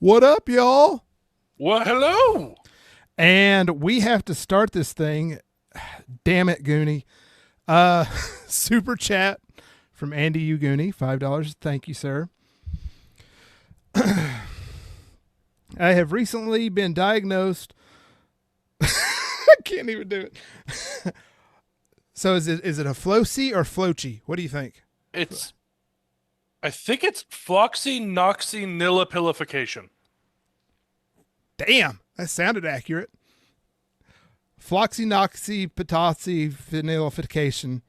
What up, y'all? Well, hello. And we have to start this thing. Damn it, Goonie. Uh, Super chat from Andy Uguni, $5. Thank you, sir. I have recently been diagnosed. I can't even do it. So is it a Flocy or Flochi? What do you think? I think it's floxynoxynilipilification. Damn, that sounded accurate. Floxynoxypotassiphenolyfication,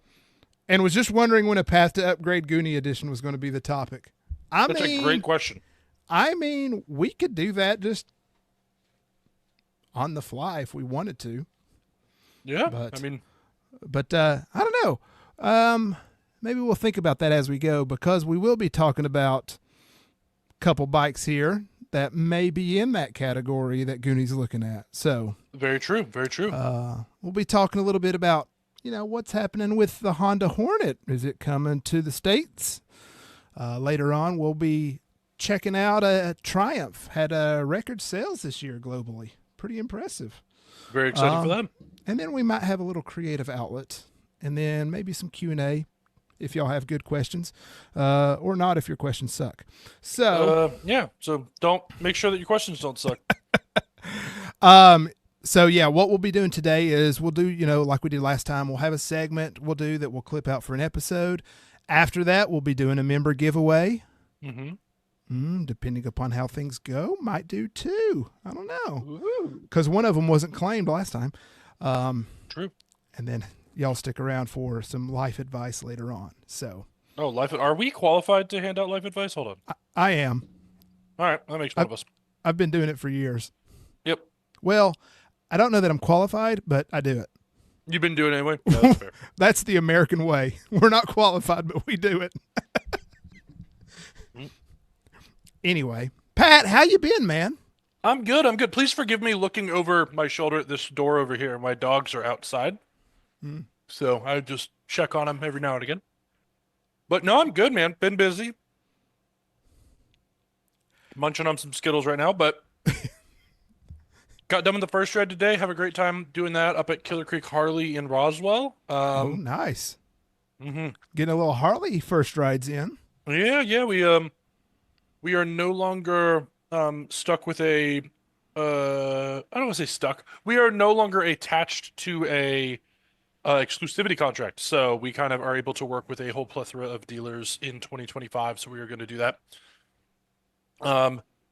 and was just wondering when a Path to Upgrade Goonie edition was going to be the topic. That's a great question. We could do that just on the fly if we wanted to. Yeah, but I don't know. Maybe we'll think about that as we go, because we will be talking about a couple bikes here that may be in that category that Goonie's looking at. So very true, very true. We'll be talking a little bit about, what's happening with the Honda Hornet. Is it coming to the States? Later on, we'll be checking out a Triumph. Had record sales this year globally. Pretty impressive. Very excited for them. And then we might have a little creative outlet, and then maybe some Q&A if y'all have good questions, or not if your questions suck. So so don't make sure that your questions don't suck. So yeah, what we'll be doing today is we'll do, like we did last time, we'll have a segment we'll do that we'll clip out for an episode. After that, we'll be doing a member giveaway. Depending upon how things go, might do two. I don't know, because one of them wasn't claimed last time. True. And then y'all stick around for some life advice later on. So, are we qualified to hand out life advice? Hold on. I am. All right, that makes one of us. I've been doing it for years. Yep. Well, I don't know that I'm qualified, but I do it. You've been doing it anyway? No, that's fair. That's the American way. We're not qualified, but we do it. Anyway, Pat, how you been, man? I'm good. Please forgive me looking over my shoulder at this door over here. My dogs are outside. So I just check on them every now and again. But no, I'm good, man. Been busy. Munching on some Skittles right now, but got done with the first ride today. Have a great time doing that up at Killer Creek Harley in Roswell. Nice. Getting a little Harley first rides in. Yeah. We are no longer stuck with a I don't want to say stuck. We are no longer attached to a exclusivity contract. So we kind of are able to work with a whole plethora of dealers in 2025. So we are going to do that.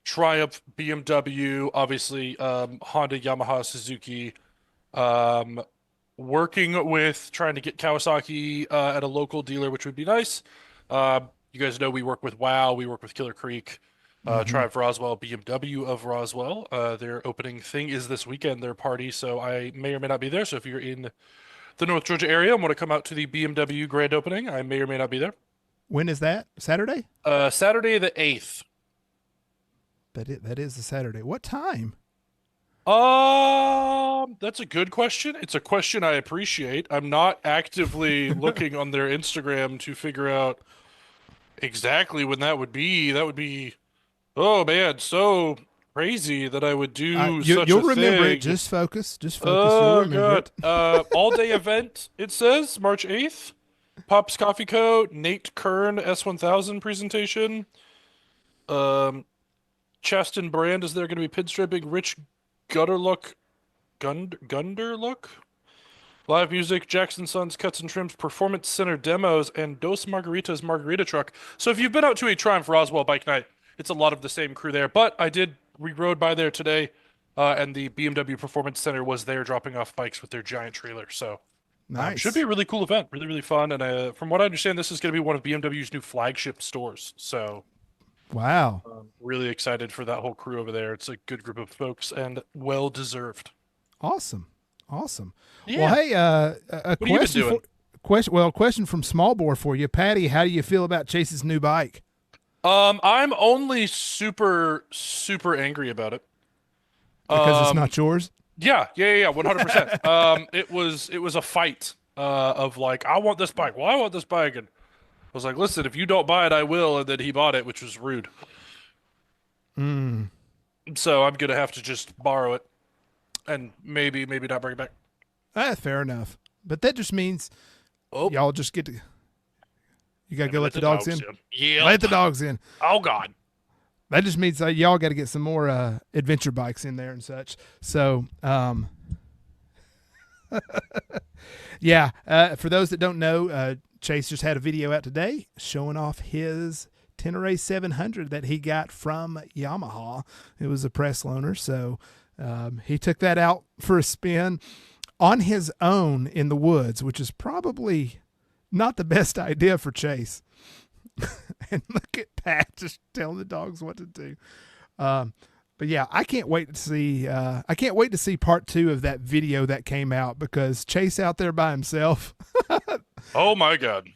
Triumph, BMW, obviously, Honda, Yamaha, Suzuki, working with trying to get Kawasaki at a local dealer, which would be nice. You guys know we work with WOW, we work with Killer Creek, Triumph Roswell, BMW of Roswell. Their opening thing is this weekend, their party, so I may or may not be there. So if you're in the North Georgia area and want to come out to the BMW grand opening, I may or may not be there. When is that? Saturday? Saturday the 8th. That is the Saturday. What time? That's a good question. It's a question I appreciate. I'm not actively looking on their Instagram to figure out exactly when that would be. That would be, oh man, so crazy that I would do such you'll a remember thing. it. Just focus. Oh You'll remember god. it. All-day event, it says, March 8th. Pop's Coffee Co., Nate Kern, S1000 presentation. Chaston Brand is there going to be pinstriping, Rich Gutterlook, Gunderlook, live music, Jackson Sons Cuts and Trims, Performance Center demos, and Dos Margaritas Margarita Truck. So if you've been out to a Triumph Roswell bike night, it's a lot of the same crew there. But we rode by there today, and the BMW Performance Center was there dropping off bikes with their giant trailer. So nice. Should be a really cool event, really, really fun. And from what I understand, this is going to be one of BMW's new flagship stores. So wow. Really excited for that whole crew over there. It's a good group of folks and well deserved. Awesome. Yeah. Well, hey, a what have you been doing? Question from Smallbore for you, Patty. How do you feel about Chase's new bike? I'm only super, super angry about it Because it's not yours. Yeah, 100%. It was a fight of like, I want this bike. Well, I want this bike, and I was like, listen, if you don't buy it, I will. And then he bought it, which was rude. So I'm gonna have to just borrow it and maybe not bring it back. Fair enough. But that just means Oh, y'all just get to. You gotta let me go let let the the dogs dogs in. in. Yep. Let the dogs in. Oh God. That just means y'all got to get some more adventure bikes in there and such. So, yeah. For those that don't know, Chase just had a video out today showing off his Tenere 700 that he got from Yamaha. It was a press loaner, so he took that out for a spin on his own in the woods, which is probably not the best idea for Chase. And look at Pat just telling the dogs what to do. But yeah, I can't wait to see. I can't wait to see part 2 of that video that came out because Chase out there by himself. Oh my God.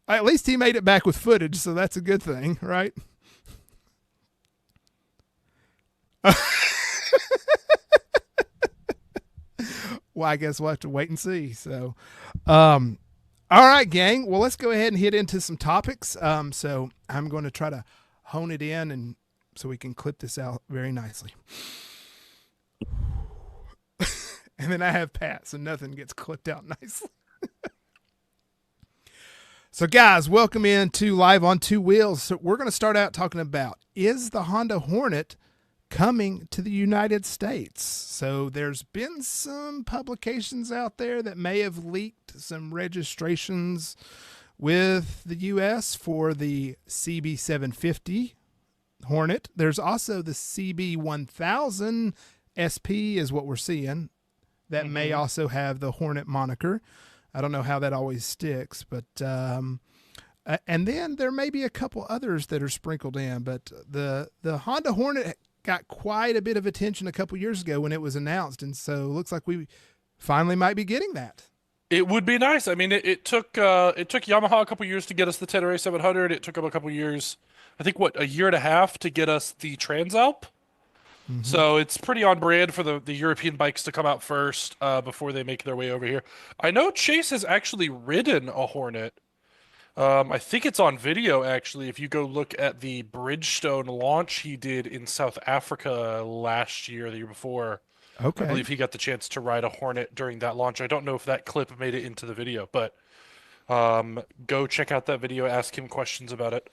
At least he made it back with footage, so that's a good thing, right? Well, I guess we'll have to wait and see. So, all right, gang. Well, let's go ahead and hit into some topics. So I'm going to try to hone it in and so we can clip this out very nicely. And then I have Pat, so nothing gets clipped out nicely. So, guys, welcome into Live on Two Wheels. So we're going to start out talking about, is the Honda Hornet coming to the United States? So there's been some publications out there that may have leaked some registrations with the U.S. for the CB750 Hornet. There's also the CB1000 SP is what we're seeing. That may also have the Hornet moniker. I don't know how that always sticks, but and then there may be a couple others that are sprinkled in. But the Honda Hornet got quite a bit of attention a couple years ago when it was announced, and so it looks like we finally might be getting that. It would be nice. I mean, it took Yamaha a couple years to get us the Tenere 700. It took them a couple years, I think, what, a year and a half to get us the Transalp. Mm-hmm. So it's pretty on brand for the European bikes to come out first before they make their way over here. I know Chase has actually ridden a Hornet. I think it's on video actually. If you go look at the Bridgestone launch he did in South Africa last year, the year before, I Okay. believe he got the chance to ride a Hornet during that launch. I don't know if that clip made it into the video, but go check out that video, ask him questions about it.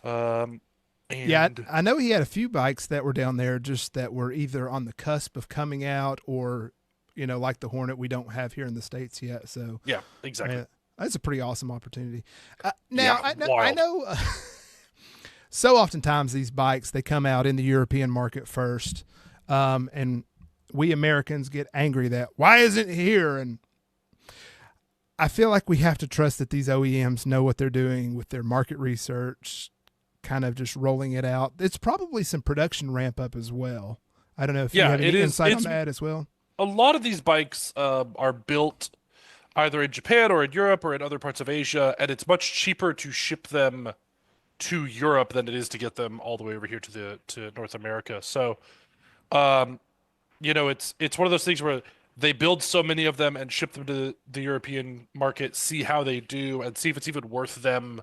Um, Yeah, and I know he had a few bikes that were down there just that were either on the cusp of coming out or, like the Hornet we don't have here in the States yet. So, yeah, exactly. that's a pretty awesome opportunity. Now, Yeah, I wild. know so oftentimes these bikes, they come out in the European market first. And we Americans get angry that, why isn't it here? And I feel like we have to trust that these OEMs know what they're doing with their market research, kind of just rolling it out. It's probably some production ramp up as well. I don't know if you Yeah, have it any is. insight on It's that as well. a lot of these bikes are built either in Japan or in Europe or in other parts of Asia, and it's much cheaper to ship them to Europe than it is to get them all the way over here to North America. So, um, it's one of those things where they build so many of them and ship them to the European market, see how they do, and see if it's even worth them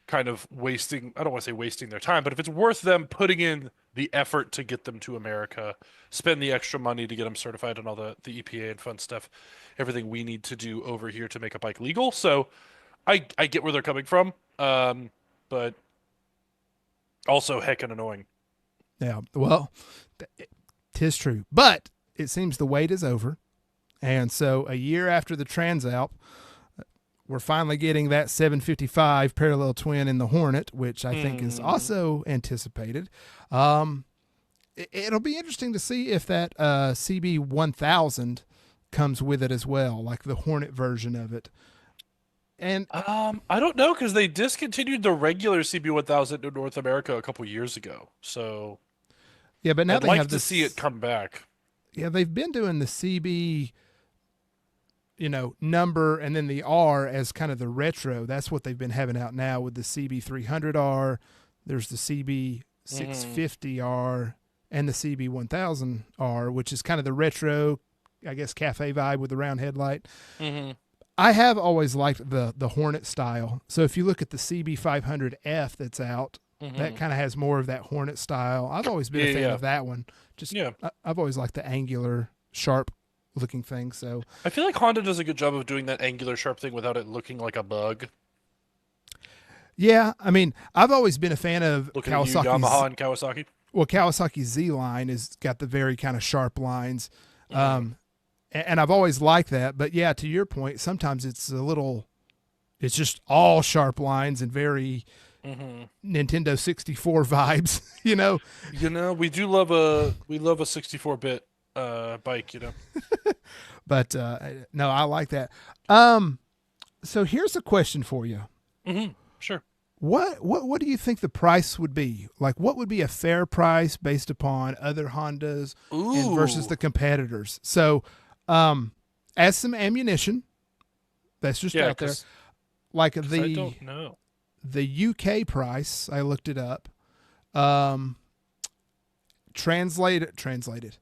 kind of wasting, I don't want to say wasting their time, but if it's worth them putting in the effort to get them to America, spend the extra money to get them certified and all the EPA and fun stuff, everything we need to do over here to make a bike legal. So I get where they're coming from, but also heckin' annoying. Yeah, well, tis true. But it seems the wait is over. And so a year after the Transalp, we're finally getting that 755 parallel twin in the Hornet, which I think is Hmm. also anticipated. It'll be interesting to see if that CB 1000 comes with it as well, like the Hornet version of it. And I don't know because they discontinued the regular CB1000 in North America a couple years ago. So yeah, but now I'd they like have to see it this. come back. Yeah, they've been doing the CB, number and then the R as kind of the retro. That's what they've been having out now with the CB300R. There's the Hmm. CB650R and the CB1000R, which is kind of the retro, I guess, cafe vibe with the round headlight. Hmm. I have always liked the Hornet style. So if you look at the CB500F that's out, That Hmm. kind of has more of that Hornet style. I've always been Yeah, a fan yeah, of that one. Just yeah. I've always liked the angular, sharp looking thing. So I feel like Honda does a good job of doing that angular sharp thing without it looking like a bug. yeah, I mean, I've always been a fan of Looking at you, Kawasaki's. Yamaha and Kawasaki. Well, Kawasaki Z line has got the very kind of sharp lines, Hmm. and I've always liked that. But yeah, to your point, sometimes it's a little. It's just all sharp lines and very Hmm. Nintendo 64 vibes, you know. we love a 64-bit bike. But no, I like that. Um, so here's a question for you. Sure. What do you think the price would be? Like, what would be a fair price based upon other Hondas and versus Ooh. the competitors? So, um, as some ammunition, that's just Yeah, out there. Like because I don't know. the UK price, I looked it up. Um, translated,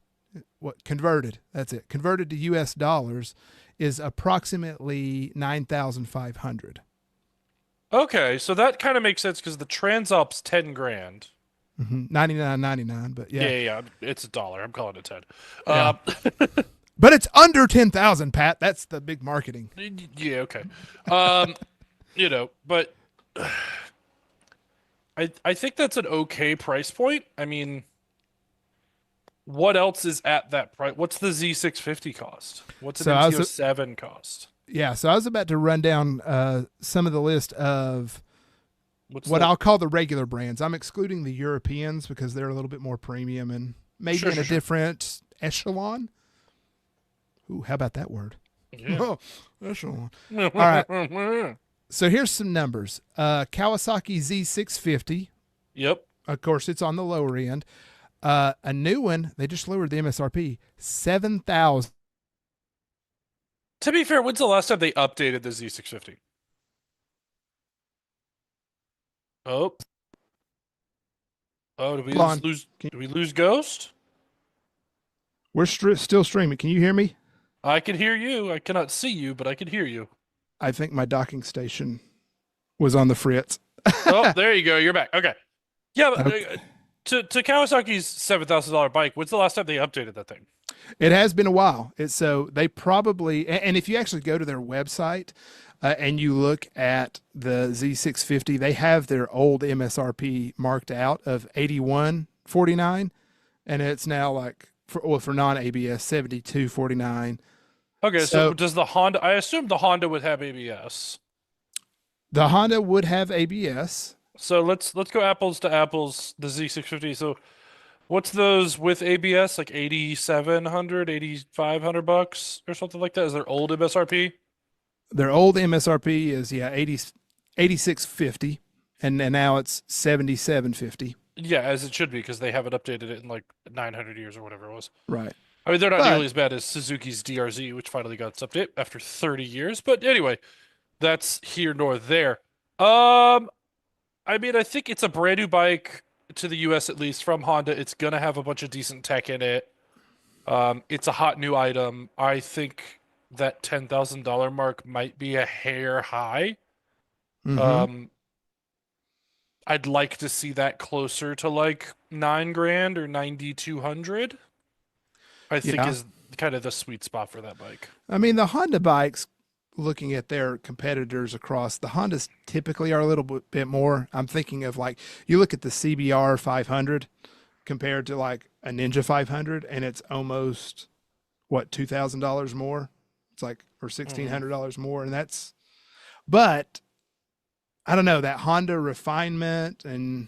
what converted? That's it. Converted to US dollars is approximately 9,500. Okay, so that kind of makes sense because the Transalp's 10 grand. 99.99, but Yeah, yeah, yeah, yeah, it's a dollar. I'm calling it 10. yeah. Um, But it's under 10,000, Pat. That's the big marketing. yeah, okay. Um, but I think that's an okay price point. I mean, what else is at that price? What's the Z650 cost? What's an So I was MT07 cost? yeah, so I was about to run down some of the list of What's what the I'll call the regular brands. I'm excluding the Europeans because they're a little bit more premium and maybe Sure, in a sure, sure. different echelon. Ooh, how about that word? Yeah. Oh, echelon. All right. So here's some numbers. Kawasaki Z650. Yep. Of course, it's on the lower end. A new one, they just lowered the MSRP, 7,000. To be fair, when's the last time they updated the Z650? Oh, oh, did we Hold just on. lose? Did we lose Ghost? We're still streaming. Can you hear me? I can hear you. I cannot see you, but I can hear you. I think my docking station was on the fritz. Oh, there you go. You're back. Okay. Yeah, but, Okay. to Kawasaki's $7,000 bike, when's the last time they updated that thing? It has been a while. It's so they probably, and if you actually go to their website and you look at the Z650, they have their old MSRP marked out of 81.49, and it's now like for non ABS 72.49. Okay, so So does the Honda? I assume the Honda would have ABS. the Honda would have ABS. So let's go apples to apples. The Z650. So what's those with ABS? Like 8,700, 8,500 bucks or something like that? Is their old MSRP? Their old MSRP is yeah 86.50, and now it's 77.50. Yeah, as it should be because they haven't updated it in like 900 years or whatever it was. Right. I mean, they're not But nearly as bad as Suzuki's DRZ, which finally got its update after 30 years. But anyway, that's here nor there. Um, I mean, I think it's a brand new bike to the US at least from Honda. It's gonna have a bunch of decent tech in it. It's a hot new item. I think that $10,000 mark might be a hair high. mm-hmm. Um, I'd like to see that closer to like 9 grand or 9,200. I think Yeah. is kind of the sweet spot for that bike. I mean, the Honda bikes, looking at their competitors across, the Hondas typically are a little bit more. I'm thinking of like, you look at the CBR 500 compared to like a Ninja 500, and it's almost, what, $2,000 more? It's like, or Hmm. $1,600 more. And that's, but I don't know, that Honda refinement and,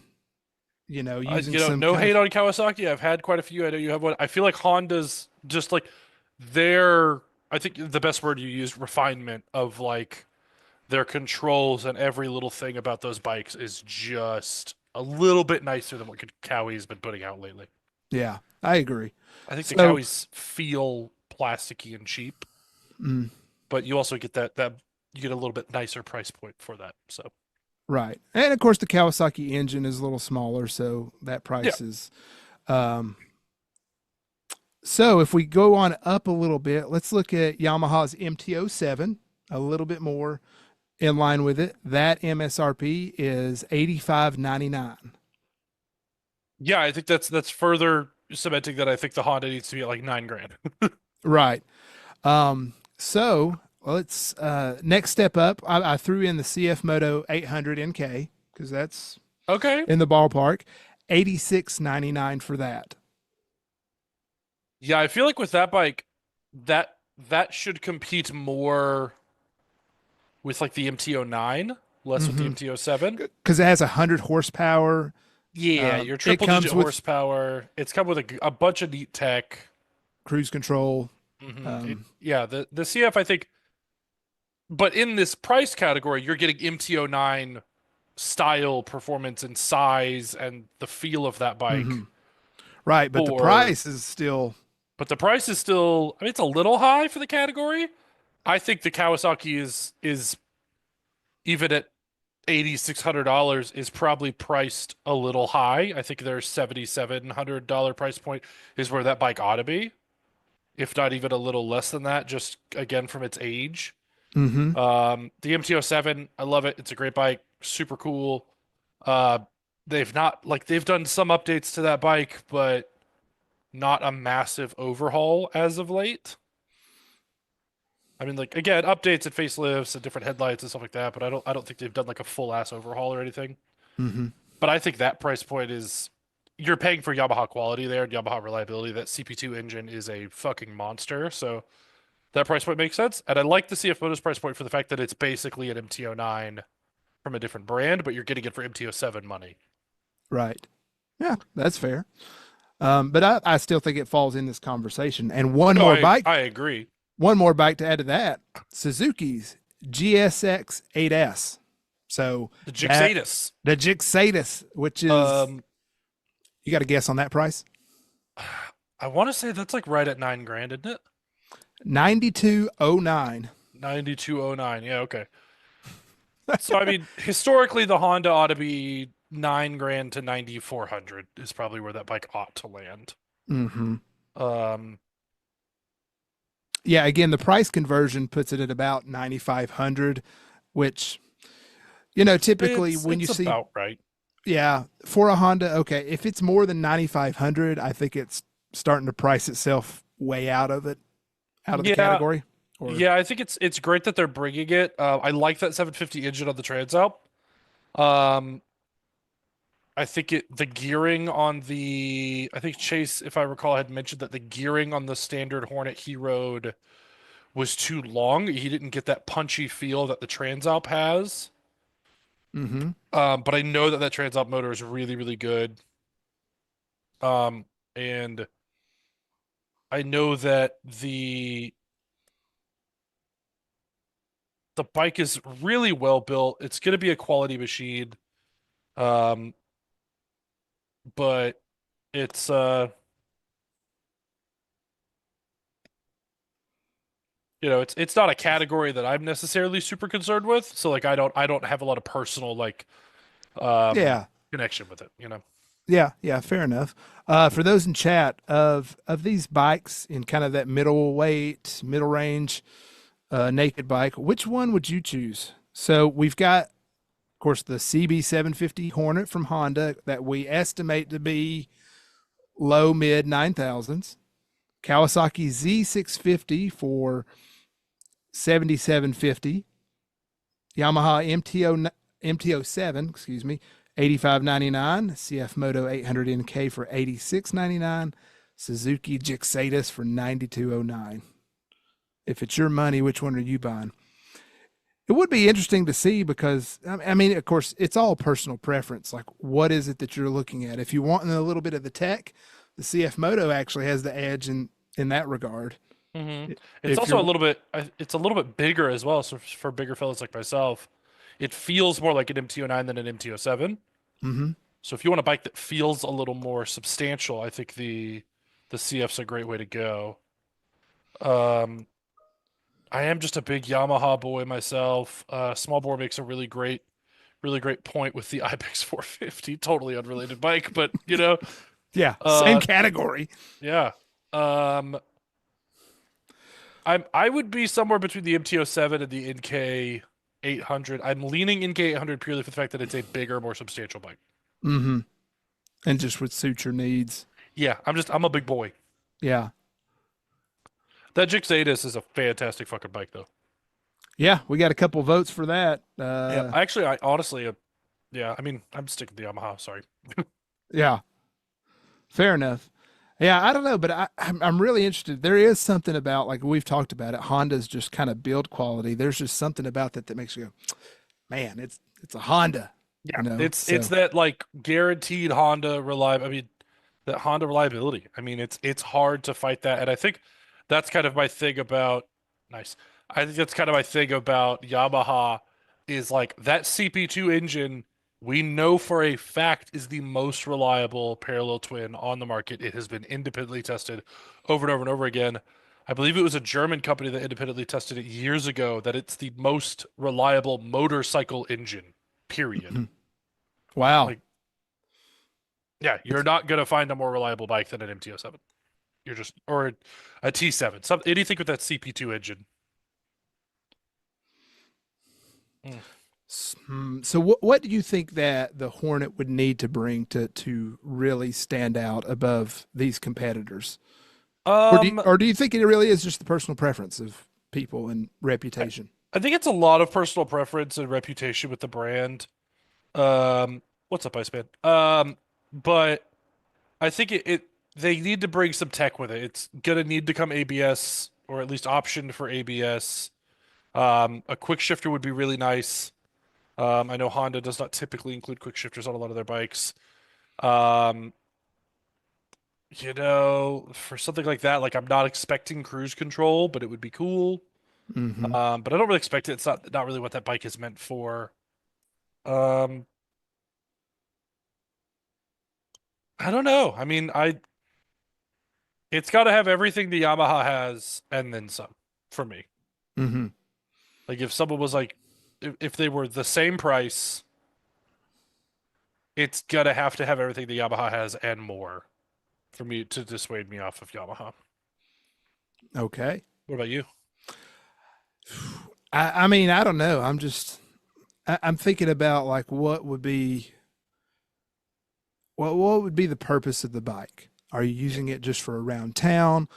using some No kind hate of, on Kawasaki. I've had quite a few. I know you have one. I feel like Honda's just like their, I think the best word you use, refinement of like their controls and every little thing about those bikes is just a little bit nicer than what Kawaii's been putting out lately. yeah, I agree. I think the So, Kawaii's feel plasticky and cheap, mm, but you also get that you get a little bit nicer price point for that. So right. And of course, the Kawasaki engine is a little smaller, so that yeah, price is. Um, so if we go on up a little bit, let's look at Yamaha's MT-07, a little bit more. in line with it. That MSRP is $85.99. Yeah, I think that's further cementing that I think the Honda needs to be at like 9 grand. Right. So let's next step up. I threw in the CF Moto 800 NK because that's Okay. in the ballpark. $86.99 for that. Yeah, I feel like with that bike, that that should compete more with like the MT-09, less with the Mm-hmm. MT-07. Because it has 100 horsepower. Yeah, your It triple digit comes with horsepower. It's come with a bunch of neat tech. cruise control. Yeah, the CF I think, but in this price category, you're getting MT-09 style, performance, and size, and the feel of that Mm-hmm. bike. Right, but the For price is still. but the price is still, I mean, it's a little high for the category. I think the Kawasaki is even at $8,600 is probably priced a little high. I think their $7,700 price point is where that bike ought to be, if not even a little less than that, just again from its age. Mm-hmm. The MT-07, I love it. It's a great bike, super cool. Uh, they've done some updates to that bike, but not a massive overhaul as of late. I mean, like again, updates and facelifts and different headlights and stuff like that, but I don't think they've done like a full ass overhaul or anything. Mm-hmm. But I think that price point is you're paying for Yamaha quality there and Yamaha reliability. That CP2 engine is a fucking monster, so that price point makes sense. And I like the CF Moto's price point for the fact that it's basically an MT-09 from a different brand, but you're getting it for MT-07 money. Right. Yeah, that's fair. But I still think it falls in this conversation. And one No, more I bike, I agree. one more bike to add to that: Suzuki's GSX 8S. So The that Gixatus. the Gixatus, which is Um, you got a guess on that price? I want to say that's like right at 9 grand, isn't it? 9209. 9209. Yeah, okay. So I mean, historically, the Honda ought to be 9 grand to 9,400 is probably where that bike ought to land. Mm-hmm. Um, Yeah, again, the price conversion puts it at about 9500, which typically when you it's see, about right. yeah, for a Honda, okay, if it's more than 9500, I think it's starting to price itself way out of the Yeah, category. Or yeah. I think it's great that they're bringing it. I like that 750 engine on the Transalp. Um, I think the gearing on the I think Chase, if I recall, had mentioned that the gearing on the standard Hornet he rode was too long. He didn't get that punchy feel that the Transalp has. mm-hmm. But I know that Transalp motor is really, really good. Um, and I know that the bike is really well built. It's going to be a quality machine. Um, but it's it's not a category that I'm necessarily super concerned with. So like I don't have a lot of personal like Yeah. connection with it. Yeah, yeah, fair enough. For those in chat of these bikes in kind of that middleweight, middle range, naked bike, which one would you choose? So we've got, of course, the CB 750 Hornet from Honda that we estimate to be low mid 9,000s. Kawasaki Z650 for 7,750. Yamaha MTO7, excuse me, 85.99. CF Moto 800 NK for 86.99. Suzuki Gixatus for 92.09. If it's your money, which one are you buying? It would be interesting to see because I mean, of course, it's all personal preference. Like, what is it that you're looking at? If you want a little bit of the tech, the CF Moto actually has the edge in that regard. Hmm. It's If also a you're, little bit it's a little bit bigger as well. So for bigger fellas like myself, it feels more like an MT-09 than an MT-07. mm-hmm, So if you want a bike that feels a little more substantial, I think the CF's a great way to go. Um, I am just a big Yamaha boy myself. Small bore makes a really great point with the Ibex 450. Totally unrelated bike, but yeah, same uh, category. yeah. Um, I would be somewhere between the MT-07 and the NK 800. I'm leaning into 800 purely for the fact that it's a bigger, more substantial bike. Mm-hmm. And just would suit your needs. Yeah, I'm a big boy. Yeah. That Jixatus is a fantastic fucking bike though. Yeah, we got a couple votes for that. Yeah, actually, I honestly, yeah, I mean, I'm sticking with the Yamaha. Sorry. Yeah, fair enough. Yeah, I don't know, but I'm really interested. There is something about, like we've talked about it, Honda's just kind of build quality. There's just something about that makes you go, man, it's a Honda, Yeah, you know. it's So, that like guaranteed Honda reliable. I mean, that Honda reliability. I mean, it's hard to fight that, and I think that's kind of my thing about nice. I think that's kind of my thing about Yamaha is like that CP2 engine. We know for a fact is the most reliable parallel twin on the market. It has been independently tested over and over and over again. I believe it was a German company that independently tested it years ago that it's the most reliable motorcycle engine, period. wow, Like, yeah, you're it's not gonna find a more reliable bike than an MT-07. You're just or a T7. Anything with that CP2 engine. Mm. so what do you think that the Hornet would need to bring to really stand out above these competitors? Um, Or do you think it really is just the personal preference of people and I, reputation? I think it's a lot of personal preference and reputation with the brand. What's up, Iceman? But I think they need to bring some tech with it. It's gonna need to come ABS or at least option for ABS. A quick shifter would be really nice. I know Honda does not typically include quick shifters on a lot of their bikes. Um, for something like that, like I'm not expecting cruise control, but it would be cool. Hmm. But I don't really expect it. It's not really what that bike is meant for. Um, I don't know. I mean, it's got to have everything the Yamaha has and then some for me. Hmm. Like if someone was like, if they were the same price, it's gonna have to have everything the Yamaha has and more for me to dissuade me off of Yamaha. Okay. What about you? I mean, I don't know. I'm thinking about like what would be the purpose of the bike? Are you Yeah. using it just for around town?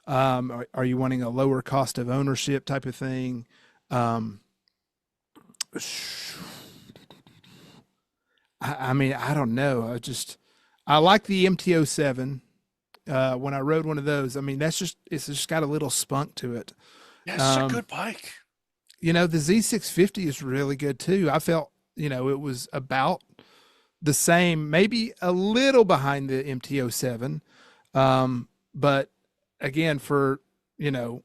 Are you wanting a lower cost of ownership type of thing? Um, I mean, I don't know. I like the MT-07. When I rode one of those, I mean, it's just got a little spunk to it. Yeah, it's such a Um, good bike. the Z650 is really good too. I felt, it was about the same, maybe a little behind the MT-07. But again, for, you know,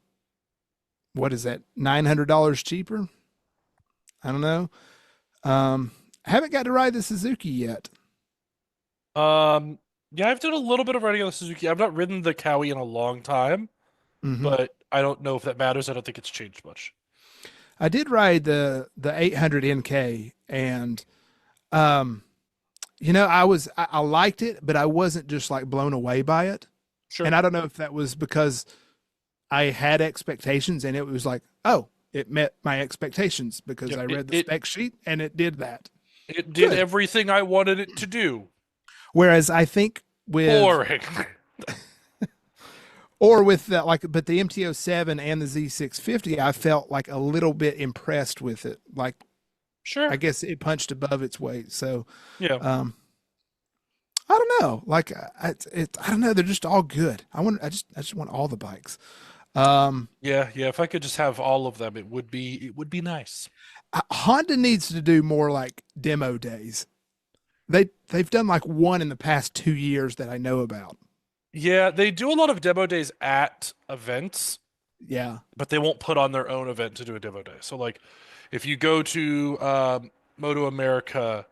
what is that, $900 cheaper? I don't know. Um, haven't got to ride the Suzuki yet. Um, yeah, I've done a little bit of riding on the Suzuki. I've not ridden the Cowie in a long time, Hmm. but I don't know if that matters. I don't think it's changed much. I did ride the 800 NK, and um, I liked it, but I wasn't just like blown away by it. Sure. And I don't know if that was because I had expectations and it was like, oh, it met my expectations because Yeah, I it read the it spec sheet and it did that. it did Good. everything I wanted it to do. Whereas I think with Boring. or with the like but the MT-07 and the Z650, I felt like a little bit impressed with it. Like I Sure. guess it punched above its weight. So Yeah. um I don't know. Like I don't know. They're just all good. I just want all the bikes. Um, Yeah, yeah. If I could just have all of them, it would be nice. Honda needs to do more like demo days. They've done like one in the past 2 years that I know about. Yeah, they do a lot of demo days at events, Yeah. but they won't put on their own event to do a demo day. So like if you go to Moto America,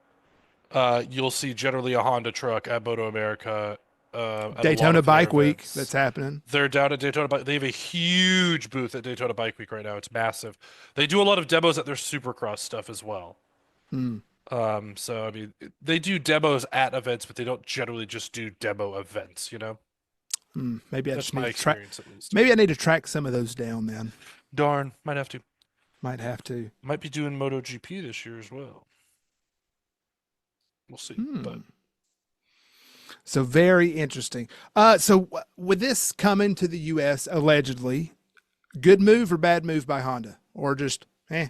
you'll see generally a Honda truck at Moto America at a lot Daytona of their Bike Week events. that's happening. They're down at Daytona Bike. They have a huge booth at Daytona Bike Week right now. It's massive. They do a lot of demos at their Supercross stuff as well. Hmm. So I mean, they do demos at events, but they don't generally just do demo events, you know? Hmm. Maybe I That's just my need to track. experience at least. Maybe I need to track some of those down then. Darn, might have to. Might have to. Might be doing MotoGP this year as well. We'll see. But So very interesting. With this coming to the U.S. allegedly, good move or bad move by Honda, or just eh?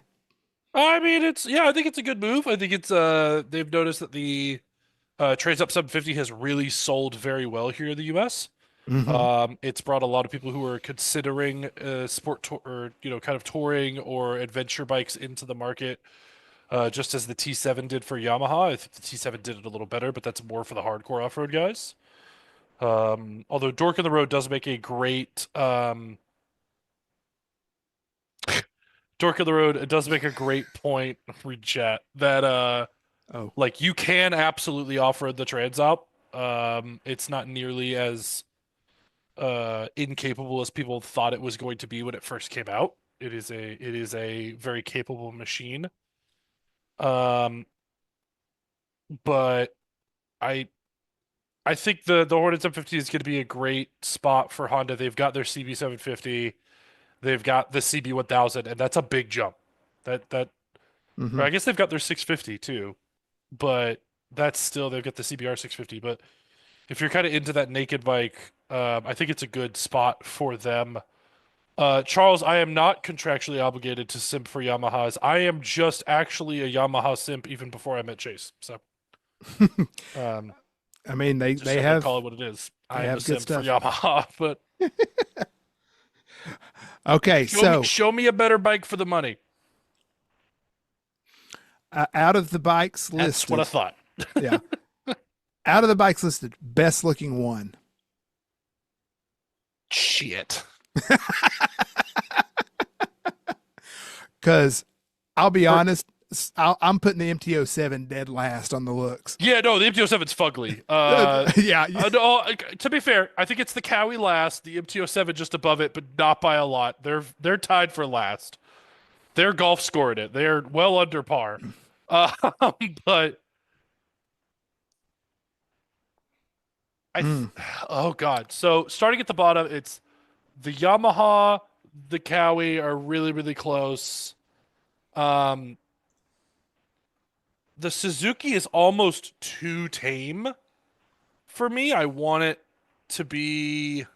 I mean, I think it's a good move. I think it's they've noticed that the Trades Up 750 has really sold very well here in the US. Mm-hmm. It's brought a lot of people who are considering sport tour or kind of touring or adventure bikes into the market, just as the T7 did for Yamaha. I think the T7 did it a little better, but that's more for the hardcore off-road guys. Although Dork in the Road does make a great Dork in the Road, it does make a great point, read chat, that Oh. like you can absolutely off-road the Transalp. It's not nearly as incapable as people thought it was going to be when it first came out. It is a very capable machine. Um, but I I think the Hornet 750 is going to be a great spot for Honda. They've got their CB 750, they've got the CB 1000, and that's a big jump. Or Mm-hmm. I guess they've got their 650 too, but that's still they've got the CBR 650. But if you're kind of into that naked bike, I think it's a good spot for them. Charles, I am not contractually obligated to simp for Yamahas. I am just actually a Yamaha simp even before I met Chase. So, um, I mean, just I'm gonna call it what it is. they I am a have good simp for stuff. Yamaha, but Okay, so show me a better bike for the money. out of the bikes That's what I listed, thought. yeah, out of the bikes listed, best looking one. Shit. Because I'll be For, honest, I'm putting the MT-07 dead last on the looks. yeah, no, the MT-07's fugly. Yeah, No, to be fair, I think it's the Cowie last, the MT-07 just above it, but not by a lot. They're tied for last. They're golf scored it. They're well under par. Um, but I, th mm, oh God. So starting at the bottom, it's the Yamaha, the Cowie are really, really close. Um, the Suzuki is almost too tame for me. I want it to be,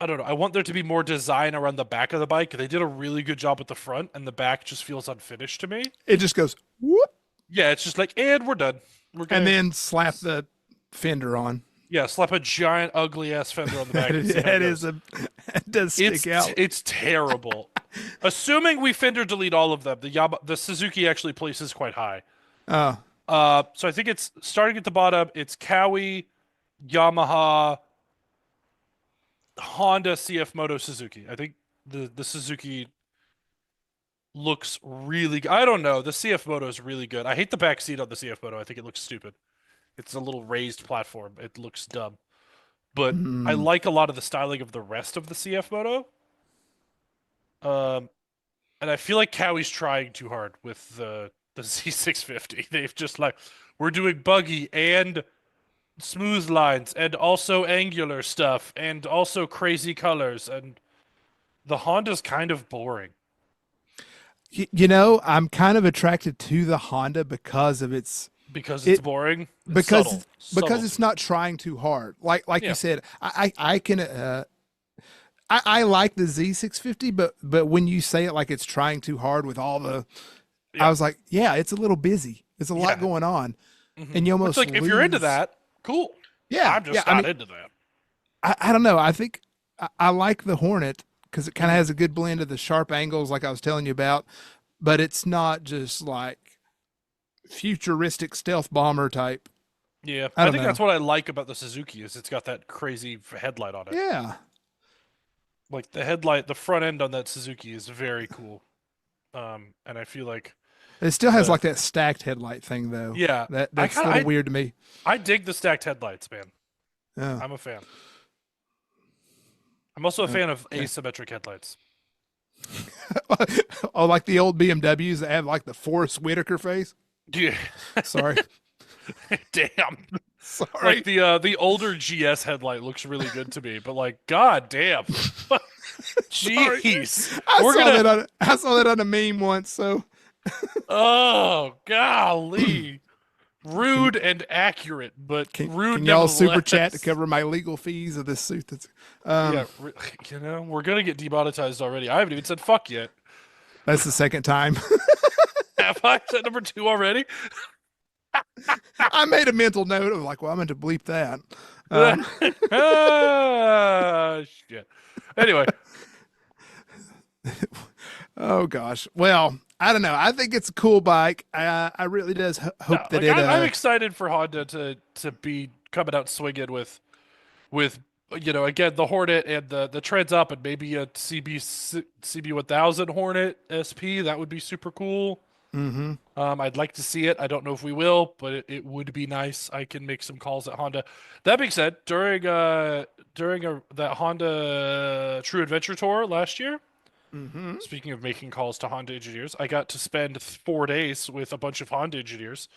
I don't know. I want there to be more design around the back of the bike. They did a really good job with the front, and the back just feels unfinished to me. it just goes whoop, Yeah, it's just like, and we're done. We're and gonna, then slap the fender on. yeah, slap a giant ugly ass fender on the back and see how it It goes. is it does stick out. It's terrible. Assuming we fender delete all of them, the Suzuki actually places quite high. Uh, So I think it's starting at the bottom. It's Cowie, Yamaha, Honda, CF Moto, Suzuki. I think the Suzuki looks really. I don't know. The CF Moto is really good. I hate the back seat on the CF Moto. I think it looks stupid. It's a little raised platform. It looks dumb. But I mm, like a lot of the styling of the rest of the CF Moto. Um, and I feel like Cowie's trying too hard with the Z650. They've just like we're doing buggy and smooth lines and also angular stuff and also crazy colors and the Honda's kind of boring I'm kind of attracted to the Honda because of because it's it boring. It's because subtle. Subtle it's to me. not trying too hard. Like you Yeah. said, I can I like the Z650, but when you say it like it's trying too hard with all the, I Yeah. was like, yeah, it's a little busy. It's a lot Yeah. going on, Hmm. and you Which almost like if you're into lose. that, cool. Yeah, I'm yeah. just I not mean, into that. I don't know. I think I like the Hornet because it kind of Hmm. has a good blend of the sharp angles, like I was telling you about, but it's not just like futuristic stealth bomber type. Yeah. I I don't think that's know. what I like about the Suzuki is it's got that crazy headlight on it. Yeah, Like the headlight, the front end on that Suzuki is very cool. And I feel like it still has the like that stacked headlight thing though. yeah, I That's a kind of little weird to me. I dig the stacked headlights, man. Oh, I'm a fan. I'm also a fan of okay. asymmetric headlights. Oh, like the old BMWs that have like the Forrest Whitaker face. Yeah. Sorry, Damn. Like sorry. the older GS headlight looks really good to me, but like god damn. Sorry. Jeez. I saw that on a meme once. So Oh, golly. can Rude and accurate, but rude can y'all super chat to nevertheless. cover my legal fees of this suit? Yeah, we're gonna get demonetized already. I haven't even said fuck yet. That's the second time. Have I said number two already? I made a mental note of like, well, I'm going to bleep that. Ah, shit. Anyway, Oh gosh. Well, I don't know. I think it's a cool bike. I really does no, hope that like it. I'm excited for Honda to be coming out swinging with again the Hornet and the treads up and maybe a CB 1000 Hornet SP. That would be super cool. Mm-hmm. I'd like to see it. I don't know if we will, but it would be nice. I can make some calls at Honda. That being said, during that Honda True Adventure Tour last year, Mm-hmm. speaking of making calls to Honda engineers, I got to spend 4 days with a bunch of Honda engineers.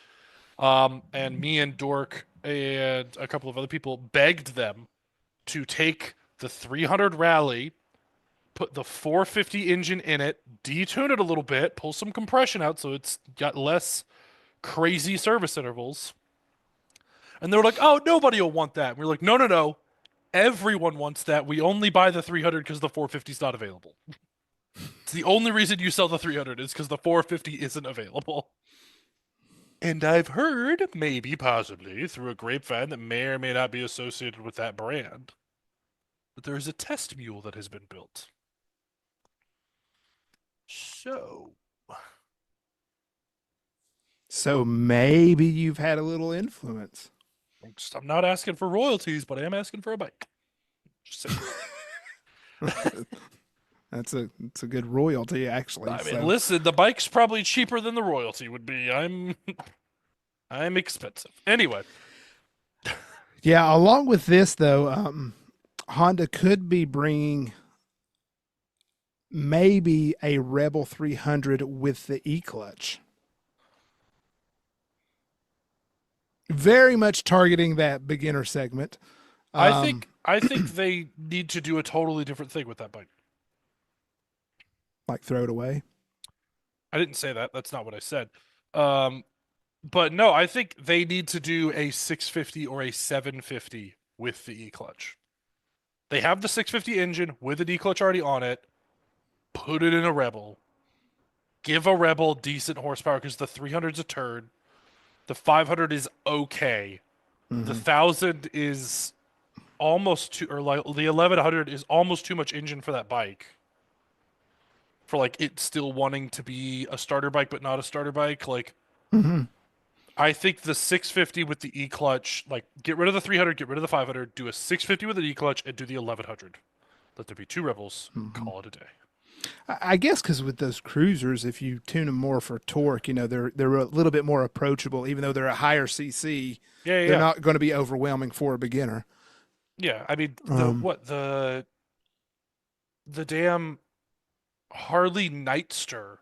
And me and Dork and a couple of other people begged them to take the 300 Rally, put the 450 engine in it, detune it a little bit, pull some compression out so it's got less crazy service intervals. And they were like, "Oh, nobody will want that." And we are like, "No, no, no. Everyone wants that. We only buy the 300 because the 450 is not available. It's the only reason you sell the 300 is because the 450 isn't available." And I've heard, maybe, possibly, through a grapevine that may or may not be associated with that brand, that there is a test mule that has been built. So, So maybe you've had a little influence. I'm not asking for royalties, but I am asking for a bike. Just saying. It's a good royalty actually. I mean, So listen, the bike's probably cheaper than the royalty would be. I'm expensive. Anyway, yeah. Along with this though, Honda could be bringing maybe a Rebel 300 with the e-clutch. Very much targeting that beginner segment. I think they need to do a totally different thing with that bike. Like throw it away. I didn't say that. That's not what I said. But no, I think they need to do a 650 or a 750 with the e-clutch. They have the 650 engine with an e-clutch already on it. Put it in a Rebel. Give a Rebel decent horsepower because the 300's a turd. The 500 is okay. Mm-hmm. The 1000 is almost too, or like the 1100 is almost too much engine for that bike. For like it still wanting to be a starter bike, but not a starter bike. Like, Mm-hmm. I think the 650 with the e-clutch, like get rid of the 300, get rid of the 500, do a 650 with an e-clutch, and do the 1100. Let there be two Rebels. Mm-hmm. Call it a day. I guess because with those cruisers, if you tune them more for torque, they're a little bit more approachable. Even though they're a higher CC, they're not going to be overwhelming for a beginner. Yeah, I mean the damn Harley Nightster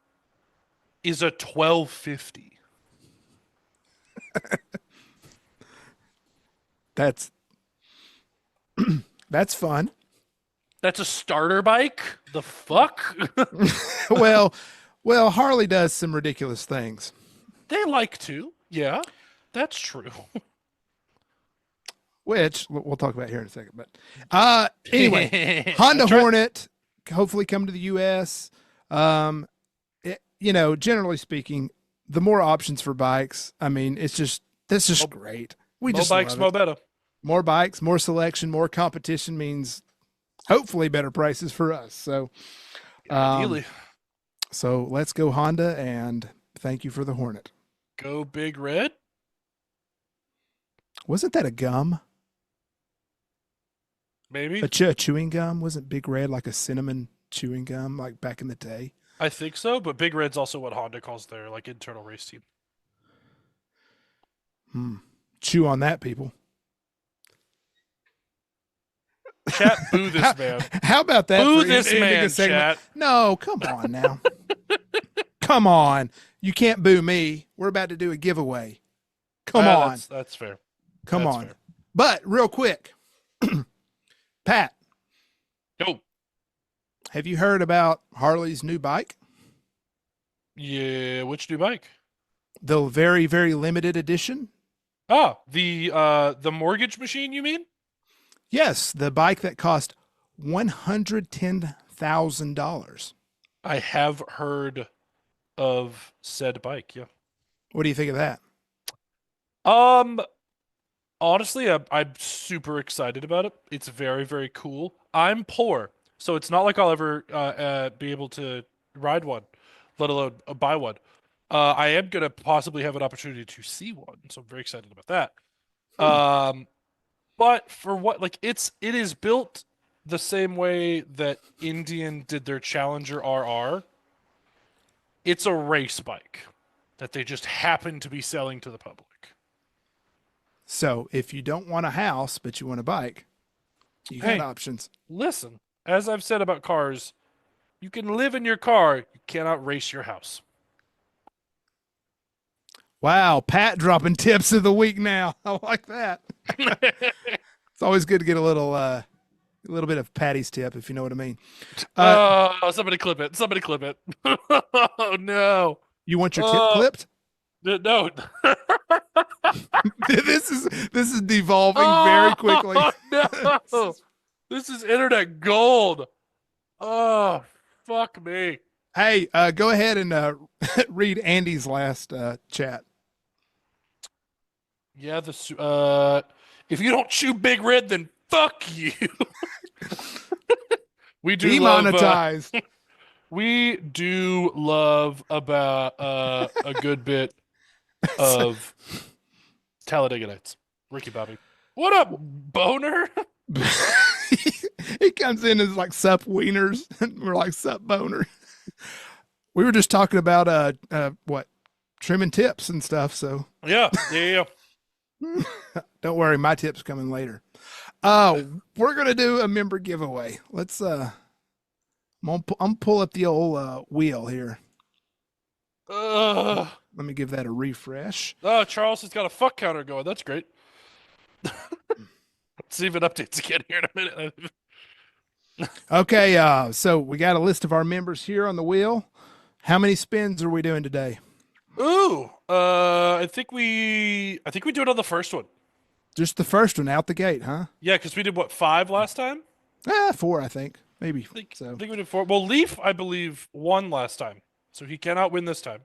is a 1250. That's that's fun. That's a starter bike? The fuck? well, Harley does some ridiculous things. They like to. Yeah, that's true. Which we'll talk about here in a second. But anyway, Honda Hornet, hopefully come to the U.S. Generally speaking, the more options for bikes, I mean, that's just great. We more just bikes, more better. More bikes, more selection, more competition means hopefully better prices for us. So, ideally. So let's go Honda, and thank you for the Hornet. Go Big Red. Wasn't that a gum? Maybe a chewing gum? Wasn't Big Red like a cinnamon chewing gum like back in the day? I think so, but Big Red's also what Honda calls their like internal race team. Chew on that, people. Chat, boo this man. How about that? Boo this man, chat. No, come on now. Come on. You can't boo me. We're about to do a giveaway. Come on. That's fair. Come that's on. Fair. But real quick, Pat. Yo. Have you heard about Harley's new bike? Yeah, which new bike? The very, very limited edition? Ah, the mortgage machine, you mean? Yes, the bike that cost $110,000. I have heard of said bike, yeah. What do you think of that? Um, Honestly, I'm super excited about it. It's very, very cool. I'm poor, so it's not like I'll ever be able to ride one, let alone buy one. I am gonna possibly have an opportunity to see one, so I'm very excited about that. Hmm. But for what, like, it is built the same way that Indian did their Challenger RR. It's a race bike that they just happen to be selling to the public. So if you don't want a house, but you want a bike, you got Hey, options. listen, as I've said about cars, you can live in your car, you cannot race your house. Wow, Pat dropping tips of the week now. I like that. It's always good to get a little bit of Patty's tip, if you know what I mean. Uh, Oh, somebody clip it. Somebody clip it. Oh no. you want your tip Oh, clipped? no. This is devolving very quickly. Oh no. This is internet gold. Oh, fuck me. Hey, go ahead and read Andy's last chat. Yeah, if you don't chew Big Red, then fuck you. We do love Demonetized. we do love about a good bit of Talladega Nights. Ricky Bobby. What up, boner? He comes in as like sup wieners, and we're like sup boner. We were just talking about what trimming tips and stuff. So Yeah, yeah, yeah. don't worry, my tip's coming later. We're gonna do a member giveaway. Let's I'm pull up the old wheel here. Uh, Let me give that a refresh. oh, Charles has got a fuck counter going. That's great. Let's see if it updates again here in a minute. Okay, so we got a list of our members here on the wheel. How many spins are we doing today? Ooh, I think we do it on the first one. Just the first one out the gate, huh? Yeah, because we did what, 5 last time? Four, I think, maybe. I think, So I think we did 4. Well, Leaf, I believe, won last time, so he cannot win this time.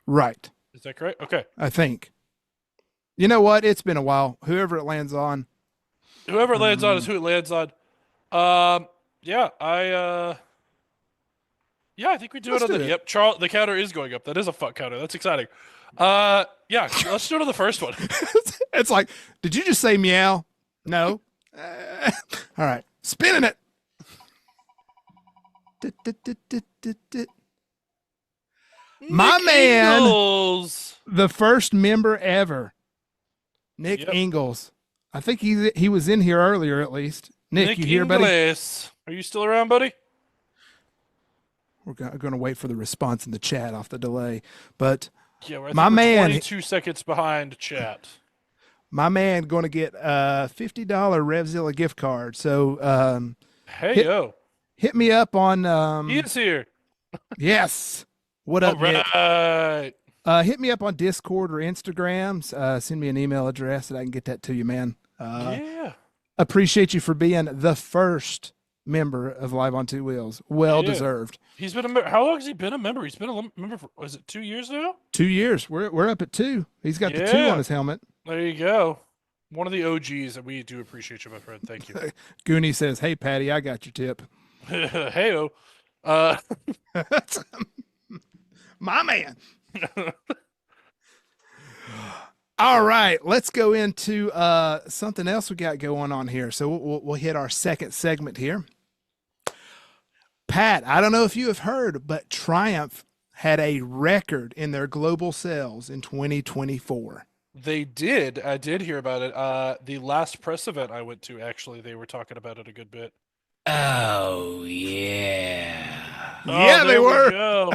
right, Is that correct? Okay. I think. You know what? It's been a while. Whoever it lands on. Whoever it lands on is who it lands on. Yeah, yeah, I think we do Let's it on do the. it. Yep, Charles, the counter is going up. That is a fuck counter. That's exciting. Yeah, let's do it on the first one. It's like, did you just say meow? No. All right, spinning it. My Nick man, Ingalls. the first member ever, Nick Yep. Ingalls. I think he was in here earlier at least. Nick, you here, buddy? Ingles. Are you still around, buddy? We're going to wait for the response in the chat off the delay. But Yeah, I think my we're man, 22 seconds behind chat. my man, going to get a $50 Revzilla gift card. So Hey hit yo, hit me up on he is here. yes. What All up, Nick? right. Hit me up on Discord or Instagram. Send me an email address and I can get that to you, man. Yeah. Appreciate you for being the first member of Live on Two Wheels. Well Yeah. deserved. He's been a member. How long has he been a member? He's been a member for, was it 2 years now? 2 years. We're up at 2. He's got the 2 Yeah. on his helmet. There you go. One of the OGs, and we do appreciate you, my friend. Thank you. Goonie says, "Hey Patty, I got your tip." Heyo. Uh, My man. All right, let's go into something else we got going on here. So we'll hit our second segment here. Pat, I don't know if you have heard, but Triumph had a record in their global sales in 2024. they did. I did hear about it. The last press event I went to, actually, they were talking about it a good bit. Oh, yeah. Yeah, Oh, they there we were. go.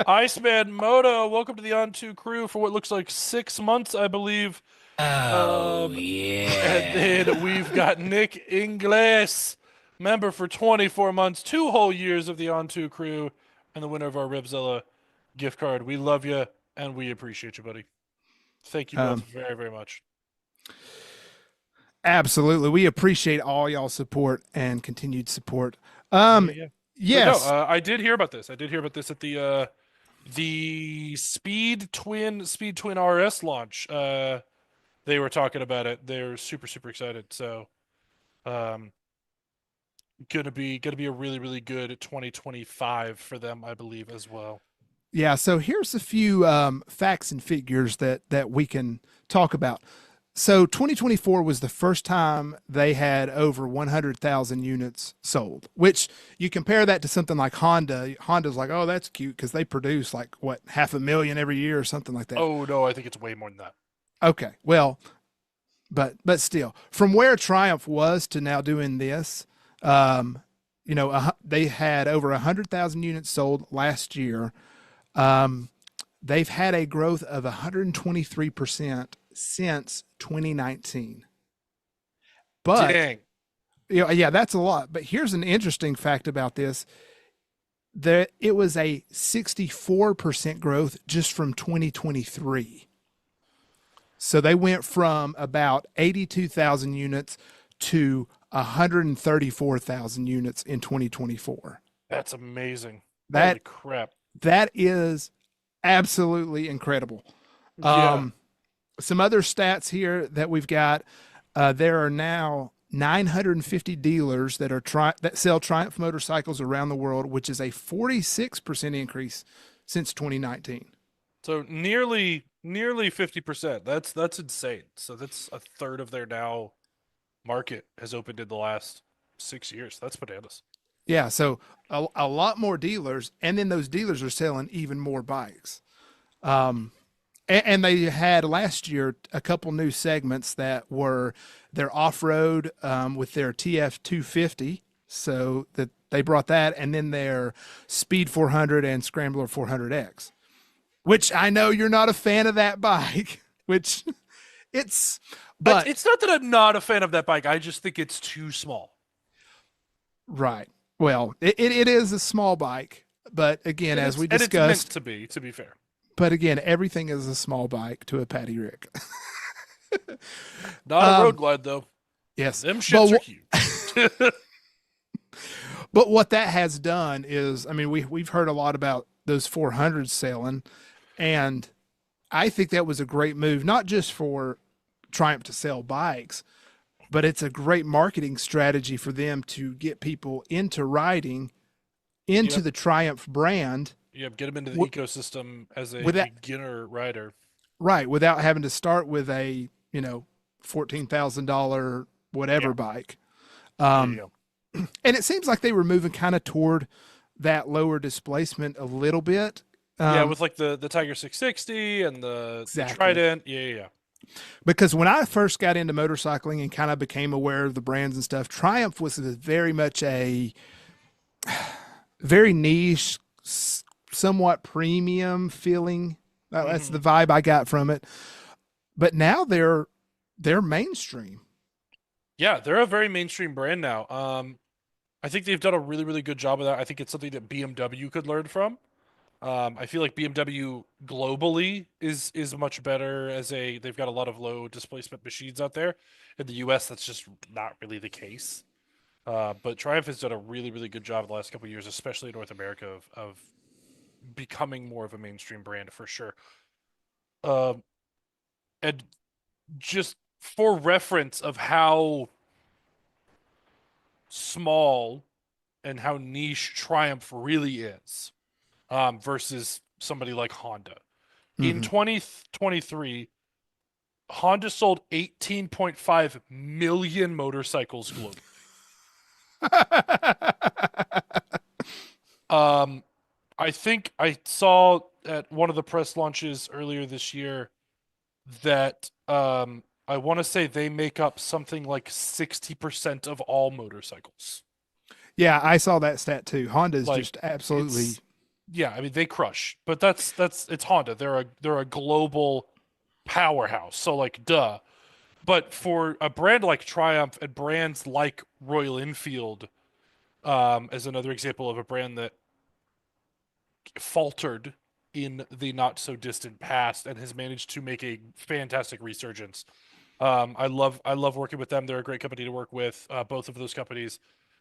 Iceman Moto, welcome to the On2 crew for what looks like 6 months, I believe. Oh, And yeah. then we've got Nick Ingles. member for 24 months, 2 whole years of the On2 crew, and the winner of our Revzilla gift card. We love you and we appreciate you, buddy. Thank you both Um, very, very much. Absolutely. We appreciate all y'all support and continued support. Yeah, yeah. But no, Yes. I did hear about this. I did hear about this at the Speed Twin RS launch. They were talking about it. They're super, super excited. So, um, gonna be a really, really good 2025 for them, I believe, as well. Yeah. So here's a few facts and figures that we can talk about. So 2024 was the first time they had over 100,000 units sold, which you compare that to something like Honda. Honda's like, oh, that's cute because they produce like what 500,000 every year or something like that. Oh no, I think it's way more than that. Okay, well, but still, from where Triumph was to now doing this, um, they had over 100,000 units sold last year. Um, they've had a growth of 123% since 2019. But Dang. yeah, that's a lot. But here's an interesting fact about this. It was a 64% growth just from 2023. So they went from about 82,000 units to 134,000 units in 2024. That's amazing. Holy That crap. that is absolutely incredible. Yeah. Some other stats here that we've got. There are now 950 dealers that sell Triumph motorcycles around the world, which is a 46% increase since 2019. So nearly 50%. That's insane. So that's a third of their now market has opened in the last 6 years. That's bananas. Yeah, so a lot more dealers, and then those dealers are selling even more bikes. And they had last year a couple new segments that were their off-road with their TF 250, so that they brought that, and then their Speed 400 and Scrambler 400X, which I know you're not a fan of that bike, which it's, but It's not that I'm not a fan of that bike. I just think it's too small. right. Well, it is a small bike, but again, as we And it's discussed, meant to be fair. but again, everything is a small bike to a Patty Rick. Not a road glide though. Yes. Them shits are huge. But what that has done is, I mean, we've heard a lot about those 400s selling, and I think that was a great move, not just for Triumph to sell bikes, but it's a great marketing strategy for them to get people into riding, into Yep. the Triumph brand. Yep, get them into the Wi- ecosystem as a with that, beginner rider. right, without having to start with a, $14,000 whatever Yeah. bike. There you go. And it seems like they were moving kind of toward that lower displacement a little bit. Yeah, with like the Tiger 660 and the Exactly. Trident. Yeah. Because when I first got into motorcycling and kind of became aware of the brands and stuff, Triumph was very much a very niche, somewhat premium feeling. That's the vibe I got from it. But now they're mainstream. Yeah, they're a very mainstream brand now. I think they've done a really, really good job of that. I think it's something that BMW could learn from. I feel like BMW globally is much better they've got a lot of low displacement machines out there. In the US, that's just not really the case. But Triumph has done a really, really good job the last couple of years, especially in North America, of becoming more of a mainstream brand for sure. Um, and just for reference of how small and how niche Triumph really is, versus somebody like Honda. In 2023, Honda sold 18.5 million motorcycles globally. I think I saw at one of the press launches earlier this year that I want to say they make up something like 60% of all motorcycles. Yeah, I saw that stat too. Honda's Like, just absolutely. Yeah, I mean they crush, but that's it's Honda. They're a global powerhouse. So like duh. But for a brand like Triumph and brands like Royal Enfield as another example of a brand that faltered in the not so distant past and has managed to make a fantastic resurgence. I love working with them. They're a great company to work with. Both of those companies,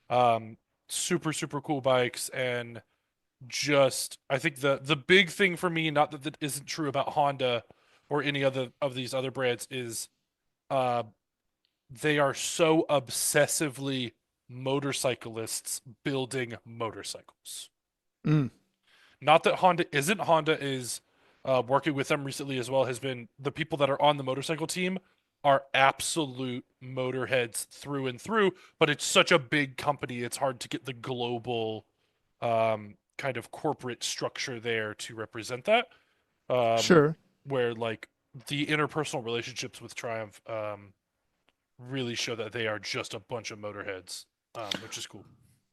um, super cool bikes, and just I think the big thing for me, not that that isn't true about Honda or any other of these other brands, is uh, they are so obsessively motorcyclists building motorcycles. Mm, Not that Honda isn't. Honda is working with them recently as well. Has been the people that are on the motorcycle team are absolute motorheads through and through. But it's such a big company; it's hard to get the global kind of corporate structure there to represent that. Um, sure. where like the interpersonal relationships with Triumph really show that they are just a bunch of motorheads, which is cool.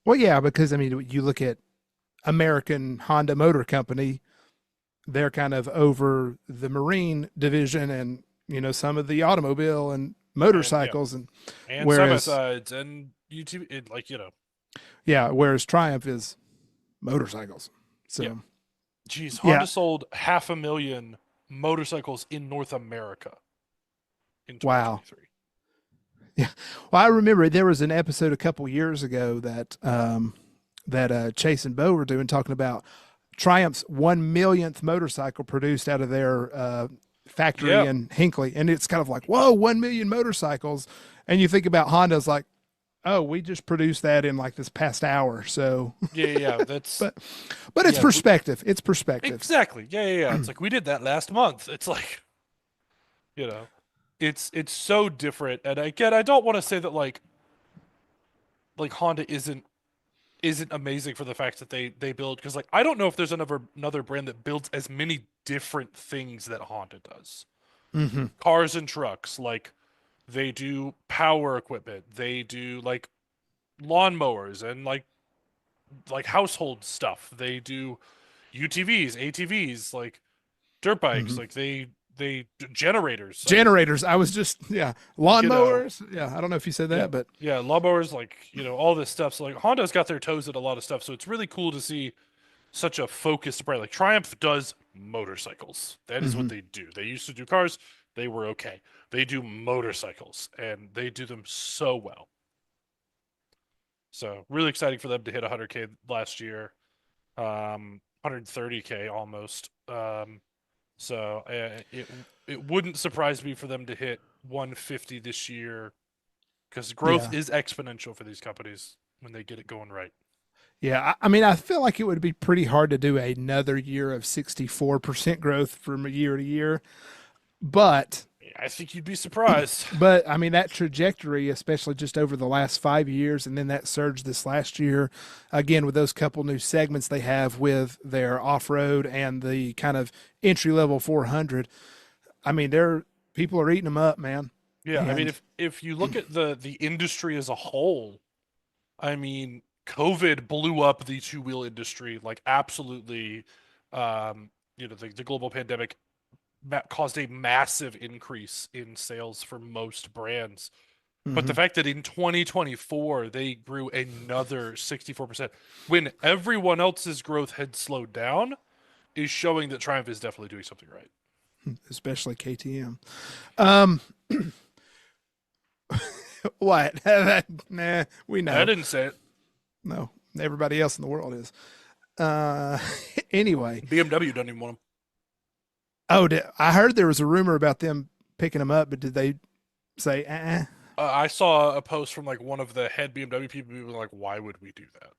Well, yeah, because I mean, you look at American Honda Motor Company, they're kind of over the marine division and, some of the automobile and And yeah, motorcycles. And and side by whereas, sides and UTV, like yeah, whereas Triumph is motorcycles. yeah. So, Geez, yeah, Honda sold 500,000 motorcycles in North America in wow. 2023. Yeah. Well, I remember there was an episode a couple years ago that Chase and Bo were doing, talking about Triumph's 1 millionth motorcycle produced out of their factory Yeah, in Hinckley, and it's kind of like, whoa, 1 million motorcycles, and you think about Honda's like, oh, we just produced that in like this past hour, so. yeah. That's but but it's yeah, perspective. It's perspective. exactly. Yeah. It's like we did that last month. It's like you know, it's so different. And again, I don't want to say that like Honda isn't amazing for the fact that they build because like I don't know if there's another brand that builds as many different things that Honda does. Hmm. Cars and trucks, like they do power equipment, they do like lawnmowers and like household stuff. They do UTVs, ATVs, like dirt bikes, Hmm. like they generators. I mean, Generators. I was just, yeah, you know, lawnmowers. Yeah, I don't know if you said yeah, that, but yeah, lawnmowers, like all this stuff. So like Honda's got their toes in a lot of stuff. So it's really cool to see such a focused brand. Like Triumph does motorcycles. That is what hmm they do. They used to do cars. They were okay. They do motorcycles, and they do them so well. So really exciting for them to hit 100K last year, 130K almost. So it wouldn't surprise me for them to hit 150 this year because growth yeah. is exponential for these companies when they get it going right. Yeah, I mean, I feel like it would be pretty hard to do another year of 64% growth from year to year. But, I think you'd be surprised. but I mean, that trajectory, especially just over the last 5 years, and then that surge this last year, again, with those couple new segments they have with their off road and the kind of entry level 400. I mean, people are eating them up, man. Yeah, I mean, And if you look at the industry as a whole, I mean, COVID blew up the two-wheel industry like absolutely. The global pandemic caused a massive increase in sales for most brands. But the mhm. fact that in 2024 they grew another 64% when everyone else's growth had slowed down is showing that Triumph is definitely doing something right. Especially KTM. Um, what? Nah, we I know. didn't say it. No, everybody else in the world is. Uh, anyway, BMW doesn't even want them. oh, I heard there was a rumor about them picking them up, but did they say, I saw a post from like one of the head BMW people who were like, "Why would we do that?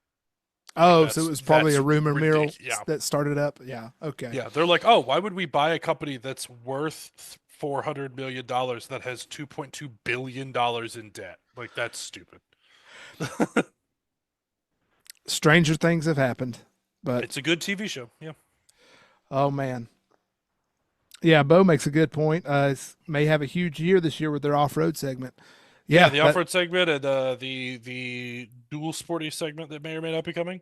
Like Oh, so it was probably that's a rumor mill ridiculous." Yeah, that started up? Yeah. Okay. yeah. They're like, "Oh, why would we buy a company that's worth $400 million that has $2.2 billion in debt? Like that's stupid." Stranger things have happened, but It's a good TV show. Yeah. oh man. Yeah, Bo makes a good point. May have a huge year this year with their off-road segment. Yeah, Yeah, the that off-road segment and the dual sporty segment that may or may not be coming.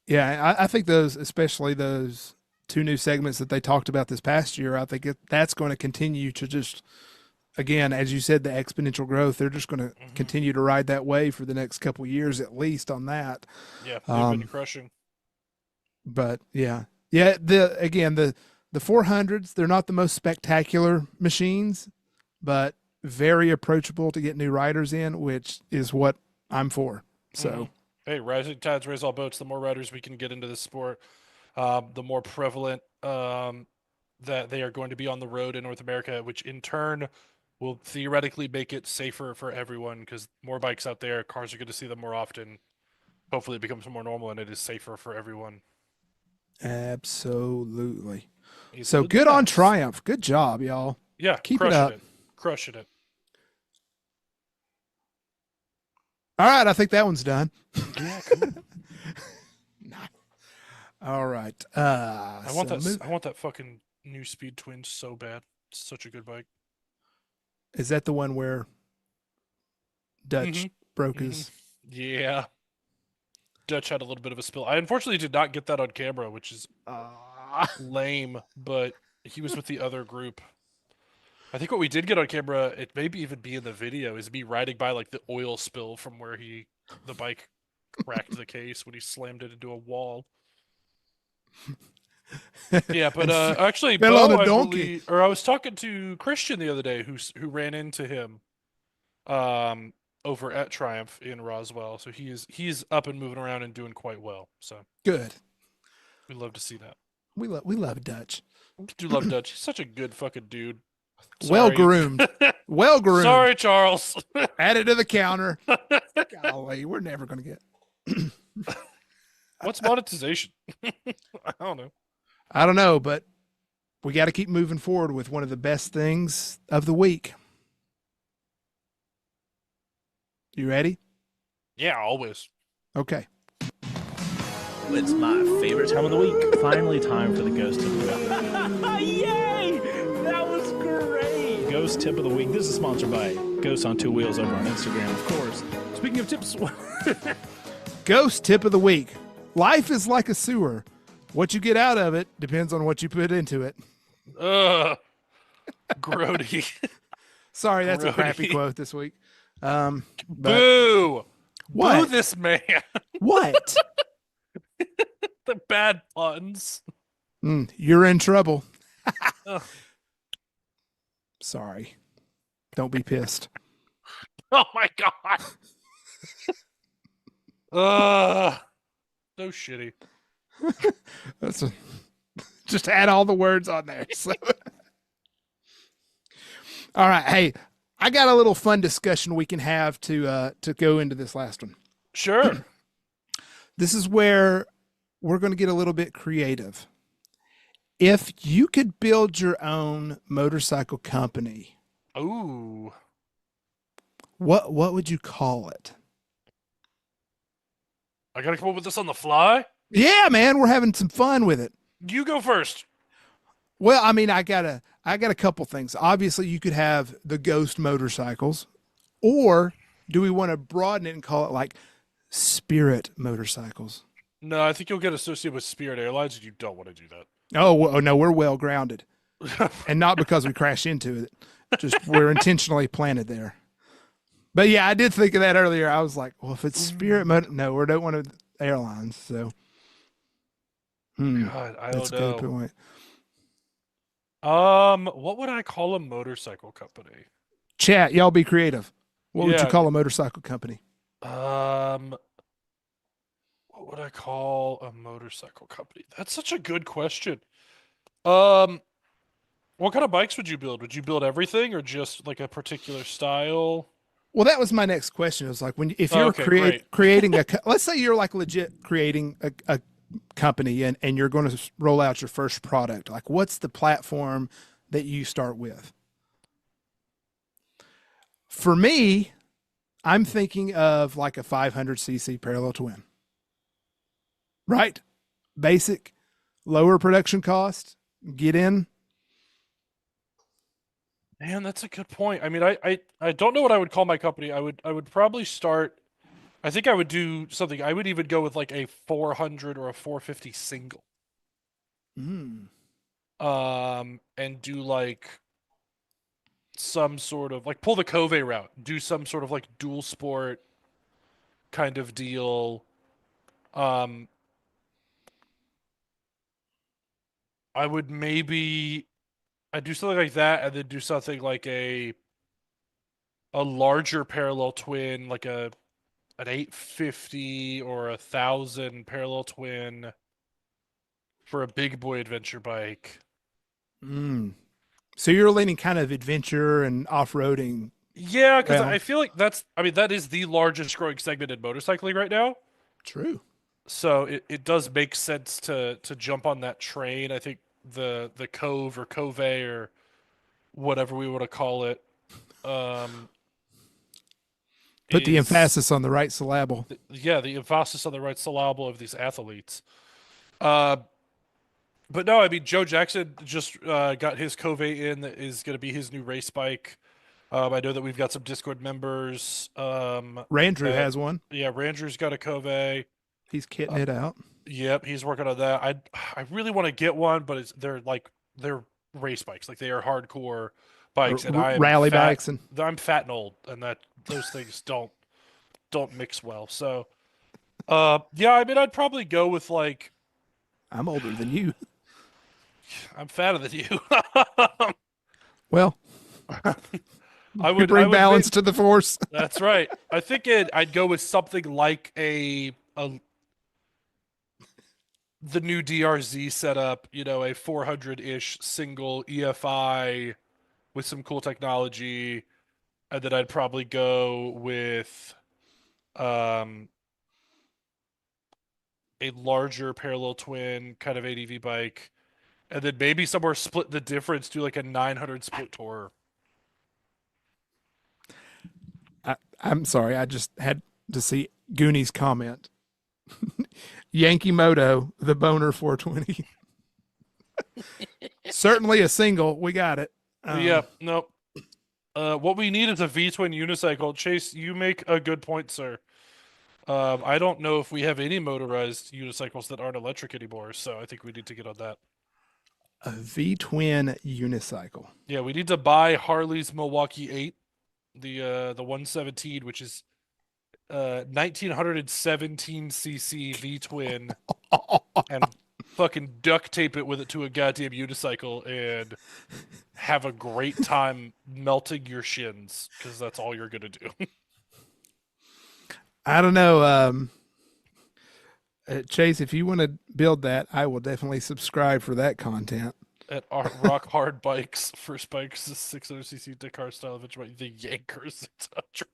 yeah, I think those, especially those two new segments that they talked about this past year, I think that's going to continue to just again, as you said, the exponential growth, they're just going to continue to ride that wave for the next couple years at least on that. Yeah, they've been crushing. But yeah, the 400s, they're not the most spectacular machines, but very approachable to get new riders in, which is what I'm for. So, hey, rising tides raise all boats. The more riders we can get into this sport, the more prevalent that they are going to be on the road in North America, which in turn will theoretically make it safer for everyone because more bikes out there, cars are going to see them more often. Hopefully, it becomes more normal and it is safer for everyone. absolutely. He's So the good on best. Triumph. Good job, y'all. Yeah, Keep it up. Crushing it. All right, I think that one's done. Yeah, cool. All right. I want that fucking new Speed Twin so bad. It's such a good bike. Is that the one where Dutch broke his? Yeah. Dutch had a little bit of a spill. I unfortunately did not get that on camera, which is lame, but he was with the other group. I think what we did get on camera, it maybe even be in the video, is me riding by like the oil spill from where the bike cracked the case when he slammed it into a wall. Yeah, but actually, fell Bo, on a I donkey. believe, or I was talking to Christian the other day, who ran into him, over at Triumph in Roswell. So he's up and moving around and doing quite well. So Good. we love to see that. We love Dutch. We do love Dutch. He's such a good fucking dude. Well Sorry. groomed. Well groomed. Sorry, Charles. Add it to the counter. Golly, we're never going to get. What's monetization? I don't know. I don't know, but we got to keep moving forward with one of the best things of the week. You ready? Yeah, always. Okay. It's my favorite time of the week. Finally, time for the ghost tip of the week. Yay! That was great! Ghost tip of the week. This is sponsored by Ghost on Two Wheels over on Instagram, of course. Speaking of tips, Ghost tip of the week. Life is like a sewer. What you get out of it depends on what you put into it. Grody. Sorry, that's a crappy Grody. quote this week. Boo! What? Boo this man. What? The bad puns. You're in trouble. Ugh. Sorry. Don't be pissed. Oh my god. So shitty. Just add all the words on there. So. All right. Hey, I got a little fun discussion we can have to go into this last one. Sure. This is where we're going to get a little bit creative. If you could build your own motorcycle company, Ooh. what would you call it? I gotta come up with this on the fly? Yeah, man, we're having some fun with it. You go first. Well, I mean, I got a couple things. Obviously, you could have the Ghost motorcycles, or do we want to broaden it and call it like Spirit motorcycles? No, I think you'll get associated with Spirit Airlines, and you don't want to do that. Oh no, we're well grounded, and not because we crash into it. Just we're intentionally planted there. But yeah, I did think of that earlier. I was like, well, if it's Spirit motor, no, we don't want to airlines. So, God, I that's a don't good know. point. What would I call a motorcycle company? Chat, y'all be creative. What would you Yeah. call a motorcycle company? What would I call a motorcycle company? That's such a good question. What kind of bikes would you build? Would you build everything or just like a particular style? Well, that was my next question. It was like if you're Okay, great. creating let's say you're like legit creating a company and you're going to roll out your first product. Like, what's the platform that you start with? For me, I'm thinking of like a 500cc parallel twin. Right? Basic, lower production cost, get in. Man, that's a good point. I mean, I don't know what I would call my company. I would probably start. I think I would do something. I would even go with like a 400 or a 450 single. And do like some sort of like pull the Cove route, do some sort of like dual sport kind of deal. Um, I would maybe I'd do something like that, and then do something like a larger parallel twin, like an 850 or 1,000 parallel twin for a big boy adventure bike. Mm. So you're leaning kind of adventure and off-roading. Yeah, because Well, I feel like that is the largest growing segment in motorcycling right now. true. So it does make sense to jump on that train. I think the Cove or Cove or whatever we want to call it, um, Put the is emphasis on the right syllable. the emphasis on the right syllable of these athletes. Uh, but no, I mean Joe Jackson just got his Cove in that is going to be his new race bike. I know that we've got some Discord members. Randrew has one. Yeah, Randrew's got a Cove. He's kitting it out. Yep, he's working on that. I really want to get one, but they're race bikes, like they are hardcore bikes, and I am Rally fat, bikes and I'm fat and old, and that those things don't mix well. So, yeah, I mean, I'd probably go with like I'm older than you. I'm fatter than you. Well, I we would bring I would balance think- to the force. That's right. I think I'd go with something like the new DRZ setup, you know, a 400-ish single EFI with some cool technology, and then I'd probably go with um a larger parallel twin kind of ADV bike, and then maybe somewhere split the difference, do like a 900 split tour. I'm sorry. I just had to see Goonies comment. Yankee Moto, the Boner 420. Certainly a single. We got it. Yeah, nope. What we need is a V-twin unicycle. Chase, you make a good point, sir. I don't know if we have any motorized unicycles that aren't electric anymore, so I think we need to get on that. A V-twin unicycle. Yeah, we need to buy Harley's Milwaukee 8, the 117, which is 1917 cc V-twin, and fucking duct tape it with it to a goddamn unicycle and have a great time melting your shins, because that's all you're gonna do. I don't know. Chase, if you want to build that, I will definitely subscribe for that content. At Rock Hard Bikes, first bikes is 600cc Dakar style adventure bike, the Yanker 600.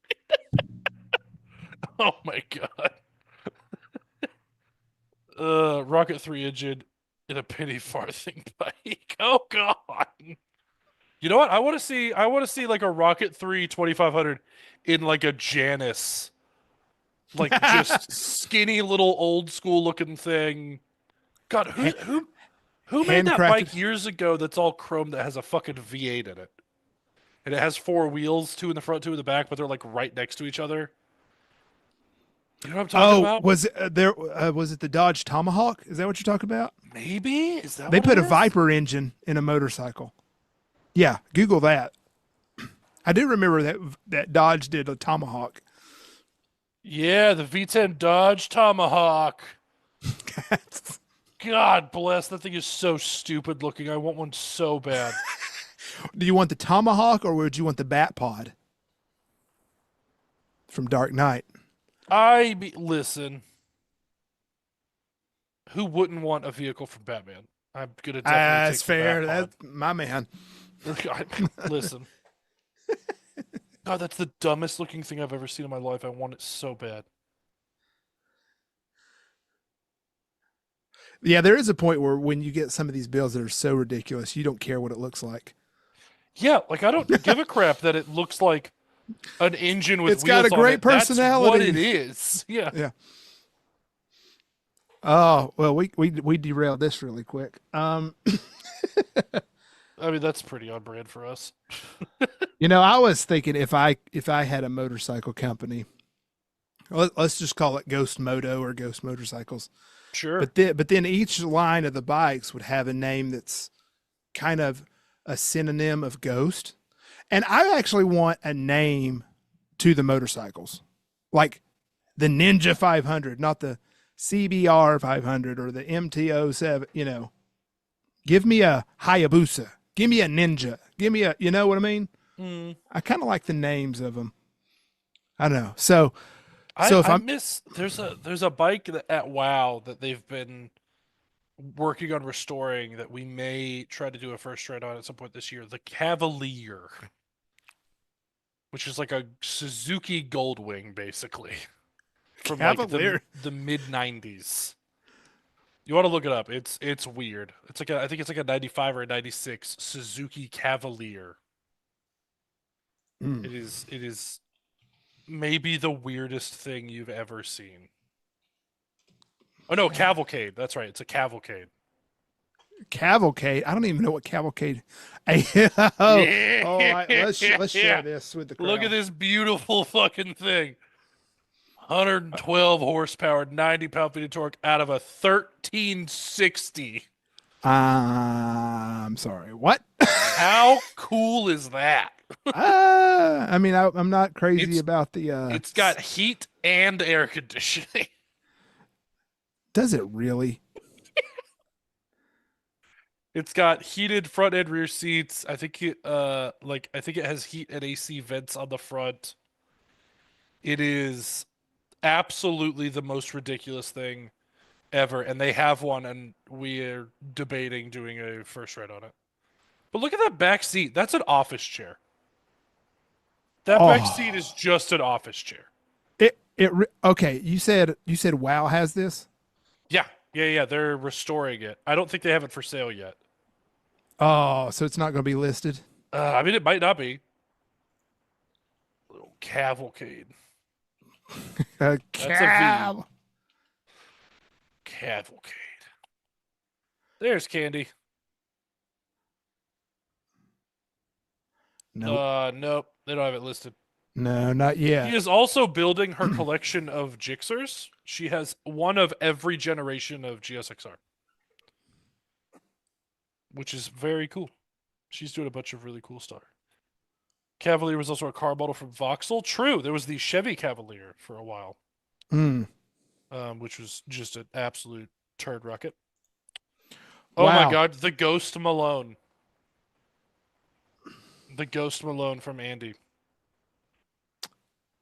Oh my god. Rocket 3 engine in a penny farthing bike. Oh god. You know what? I want to see like a Rocket 3 2500 in like a Janus. Like just skinny little old school looking thing. God, who made that Handcrafted. bike years ago that's all chrome that has a fucking V8 in it? And it has 4 wheels, 2 in the front, 2 in the back, but they're like right next to each other. You know what I'm talking about? Was it there? Was it the Dodge Tomahawk? Is that what you're talking about? Maybe? Is that They what put it a is? Viper engine in a motorcycle. Yeah, Google that. I do remember that Dodge did a Tomahawk. Yeah, the V10 Dodge Tomahawk. God bless. That thing is so stupid looking. I want one so bad. Do you want the Tomahawk or would you want the Bat Pod from Dark Knight? Listen. Who wouldn't want a vehicle from Batman? I'm gonna definitely That's take the fair. Bat That's my man. Pod. Listen. God, that's the dumbest looking thing I've ever seen in my life. I want it so bad. Yeah, there is a point where when you get some of these builds that are so ridiculous, you don't care what it looks like. Yeah, like I don't give a crap that it looks like an engine with It's got wheels a on great it. That's what personality. it is. Yeah. Yeah. Oh, well, we derailed this really quick. I mean, that's pretty on brand for us. I was thinking if I had a motorcycle company, let's just call it Ghost Moto or Ghost Motorcycles. Sure. But then each line of the bikes would have a name that's kind of a synonym of Ghost, And I actually want a name to the motorcycles, like the Ninja 500, not the CBR 500 or the MTO 7. You know, give me a Hayabusa, give me a Ninja, give me a. You know what I mean? I kind of like the names of them. I don't know. So if I I'm miss there's a bike at WoW that they've been working on restoring that we may try to do a first ride on at some point this year. The Cavalier, which is like a Suzuki Goldwing, basically, from like Cavalier, the mid '90s. You want to look it up? It's weird. It's like I think it's like a '95 or a '96 Suzuki Cavalier. Mm. It is maybe the weirdest thing you've ever seen. Oh no, Cavalcade. That's right. It's a Cavalcade. Cavalcade. I don't even know what Cavalcade. Hey, let's share this with the crowd. Look at this beautiful fucking thing. 112 horsepower, 90 pound-feet of torque out of a 1360. I'm sorry. What? How cool is that? I mean, I'm not crazy It's- about the. It's got heat and air conditioning. Does it really? It's got heated front and rear seats. I think it I think it has heat and AC vents on the front. It is absolutely the most ridiculous thing ever, and they have one, and we're debating doing a first ride on it. But look at that back seat. That's an office chair. That back seat is just an office chair. Okay. You said WoW has this. Yeah. They're restoring it. I don't think they have it for sale yet. Oh, so it's not going to be listed. I mean, it might not be. Little Cavalcade. Cav. Cavalcade. There's Candy. Nope. Nope. They don't have it listed. No, not yet. She is also building her collection of Gixxers. She has one of every generation of GSXR, which is very cool. She's doing a bunch of really cool stuff. Cavalier was also a car model from Vauxhall. True, there was the Chevy Cavalier for a while, which was just an absolute turd rocket. Oh Wow. my god, the Ghost Malone. The Ghost Malone from Andy.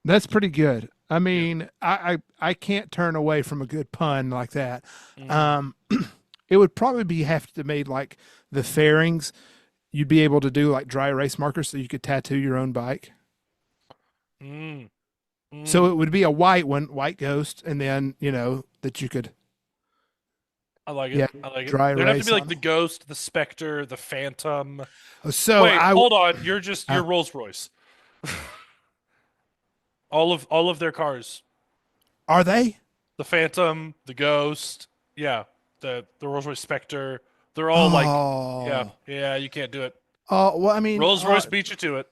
That's pretty good. I mean, I can't turn away from a good pun like that. It would probably have to made like the fairings. You'd be able to do like dry erase markers so you could tattoo your own bike. So it would be a white one, white ghost, and then that you could. I like it. Yeah, I like it. dry There'd have to erase be like on the them. Ghost, the Spectre, the Phantom. So Wait, hold on. You're Rolls Royce. all of their cars. Are they? The Phantom, the Ghost, yeah, the Rolls Royce Spectre. They're all like, yeah, you can't do it. Oh, well, I mean, Rolls Royce beat you to it.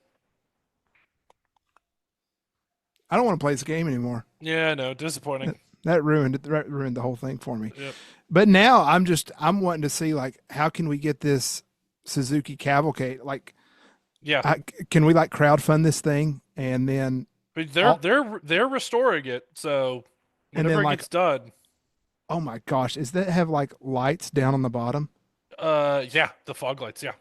I don't want to play this game anymore. Yeah, no, disappointing. That ruined it. That ruined the whole thing for me. Yep. But now I'm wanting to see like how can we get this Suzuki Cavalcade? Like, Yeah, can we like crowdfund this thing and then but they're restoring it, so And whenever then, it like- gets done, oh my gosh, is that have like lights down on the bottom? yeah, the fog lights, yeah.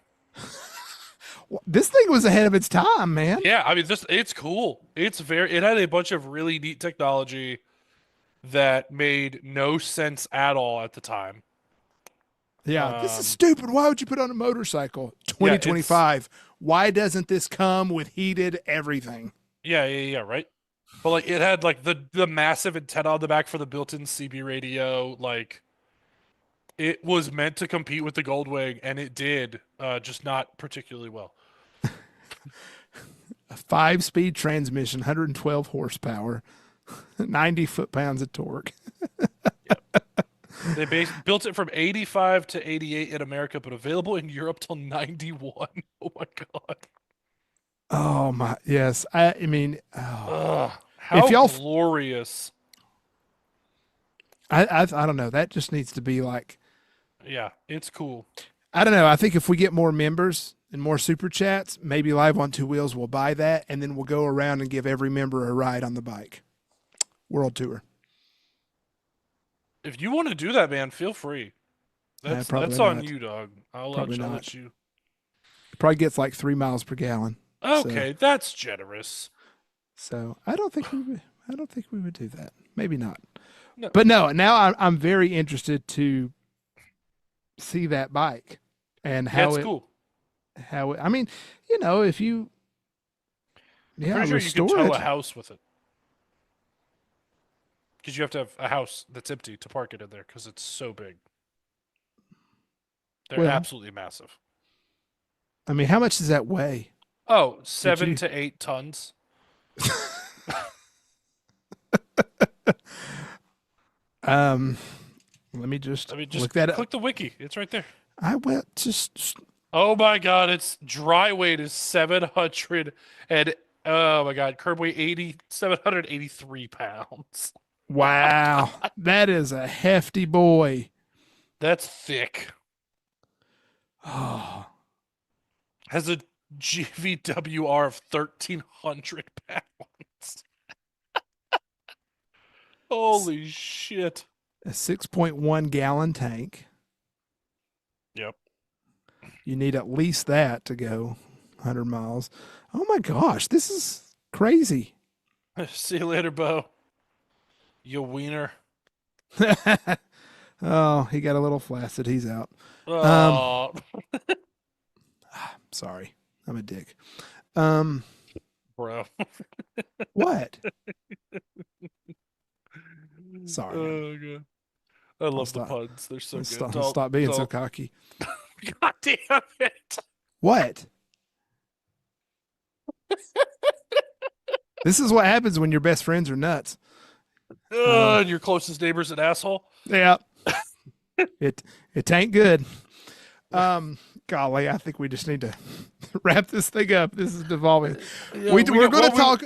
This thing was ahead of its time, man. Yeah, I mean, it's cool. It had a bunch of really neat technology that made no sense at all at the time. Yeah, this is stupid. Why would you put on a motorcycle? 2025. Why doesn't this come with heated everything? Yeah, right. But like, it had like the massive antenna on the back for the built-in CB radio. Like, it was meant to compete with the Goldwing, and it did, just not particularly well. A 5-speed transmission, 112 horsepower, 90 foot-pounds of torque. They built it from 85 to 88 in America, but available in Europe till 91. Oh my god. Oh my, yes. I mean, How If y'all glorious. I don't know. That just needs to be like, Yeah, it's cool. I don't know. I think if we get more members and more super chats, maybe Live on Two Wheels will buy that, and then we'll go around and give every member a ride on the bike. World tour. If you want to do that, man, feel free. That's on not. you, dog. I'll Probably let not. you. It probably gets like 3 miles per gallon. Okay, that's generous. So I don't think we would do that. Maybe not. No. But no, now I'm very interested to see that bike and how it's cool. I mean, you know, if you Pretty sure you restore can tow it. a house with it. Because you have to have a house that's empty to park it in there because it's so big. They're absolutely massive. I mean, how much does that weigh? Oh, 7 to 8 tons. Let me just just look that up. click the wiki. It's right there. I went just Oh my god, its dry weight is 700 and oh my god, curb weight 783 pounds. wow. That is a hefty boy. That's thick. Oh, Has a GVWR of 1,300 pounds. Holy shit. a 6.1 gallon tank. Yep. You need at least that to go 100 miles. Oh my gosh, this is crazy. See you later, Bo. You wiener. Oh, he got a little flaccid. He's out. Oh. Sorry. I'm a dick. Bro. What? Sorry. Oh, God. I love the puns. They're so good. Stop being so cocky. God damn it. What? This is what happens when your best friends are nuts. And your closest neighbor's an asshole. Yeah. It ain't good. Golly, I think we just need to wrap this thing up. This is devolving. Yeah, we're going to talk.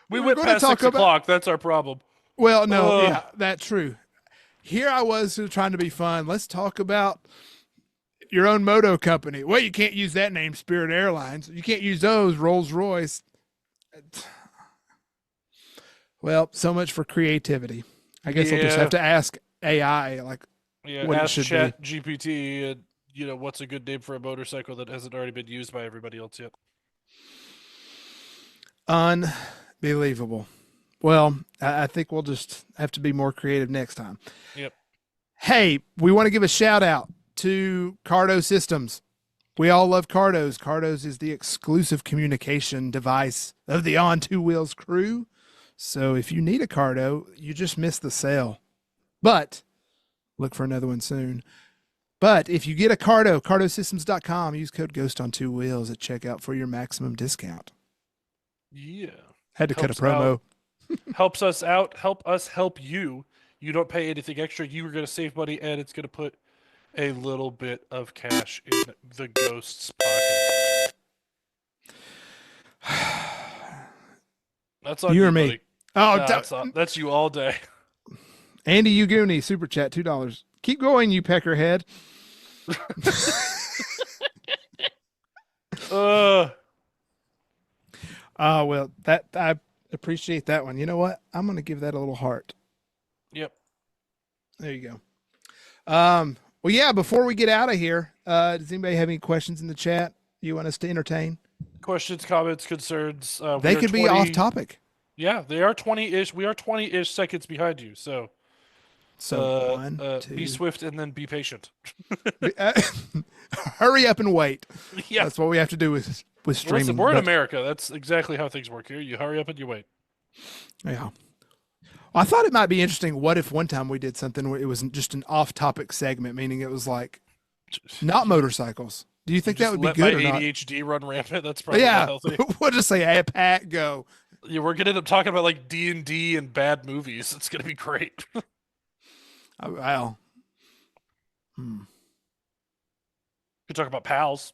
We went past 6 o'clock. That's our problem. Well, no, yeah, that's true. Here I was trying to be fun. Let's talk about your own moto company. Well, you can't use that name, Spirit Airlines. You can't use those, Rolls Royce. Well, so much for creativity. I guess I'll just have to ask AI, like, what ask it should be. GPT, what's a good name for a motorcycle that hasn't already been used by everybody else yet? Unbelievable. Well, I think we'll just have to be more creative next time. Yep. Hey, we want to give a shout out to Cardo Systems. We all love Cardos. Cardos is the exclusive communication device of the OnTwoWheels crew. So if you need a Cardo, you just missed the sale. But look for another one soon. But if you get a Cardo, cardosystems.com, use code GHOSTON2Wheels at checkout for your maximum discount. Yeah. Had to cut a promo. Helps us out. Help us help you. You don't pay anything extra. You are going to save money, and it's going to put a little bit of cash in the ghost's pocket. That's on you or me. buddy. Oh, that's you all day. Andy Uguni, super chat, $2. Keep going, you peckerhead. Well, that I appreciate that one. You know what? I'm going to give that a little heart. Yep. There you go. Well, yeah, before we get out of here, does anybody have any questions in the chat you want us to entertain? Questions, comments, concerns. They could be off topic. Yeah, they are 20-ish. We are 20-ish seconds behind you. So one, two. Be swift and then be patient. Hurry up and wait. Yeah. That's what we have to do with streaming. Listen, we're in America. That's exactly how things work here. You hurry up and you wait. Yeah. Well, I thought it might be interesting. What if one time we did something where it was just an off-topic segment, meaning it was like not motorcycles. Do you think that would be good or not? Let my ADHD run rampant. That's probably not healthy. We'll just say, "Hey, Pat, go." Yeah, we're gonna end up talking about like D&D and bad movies. It's gonna be great. Well, we could talk about pals.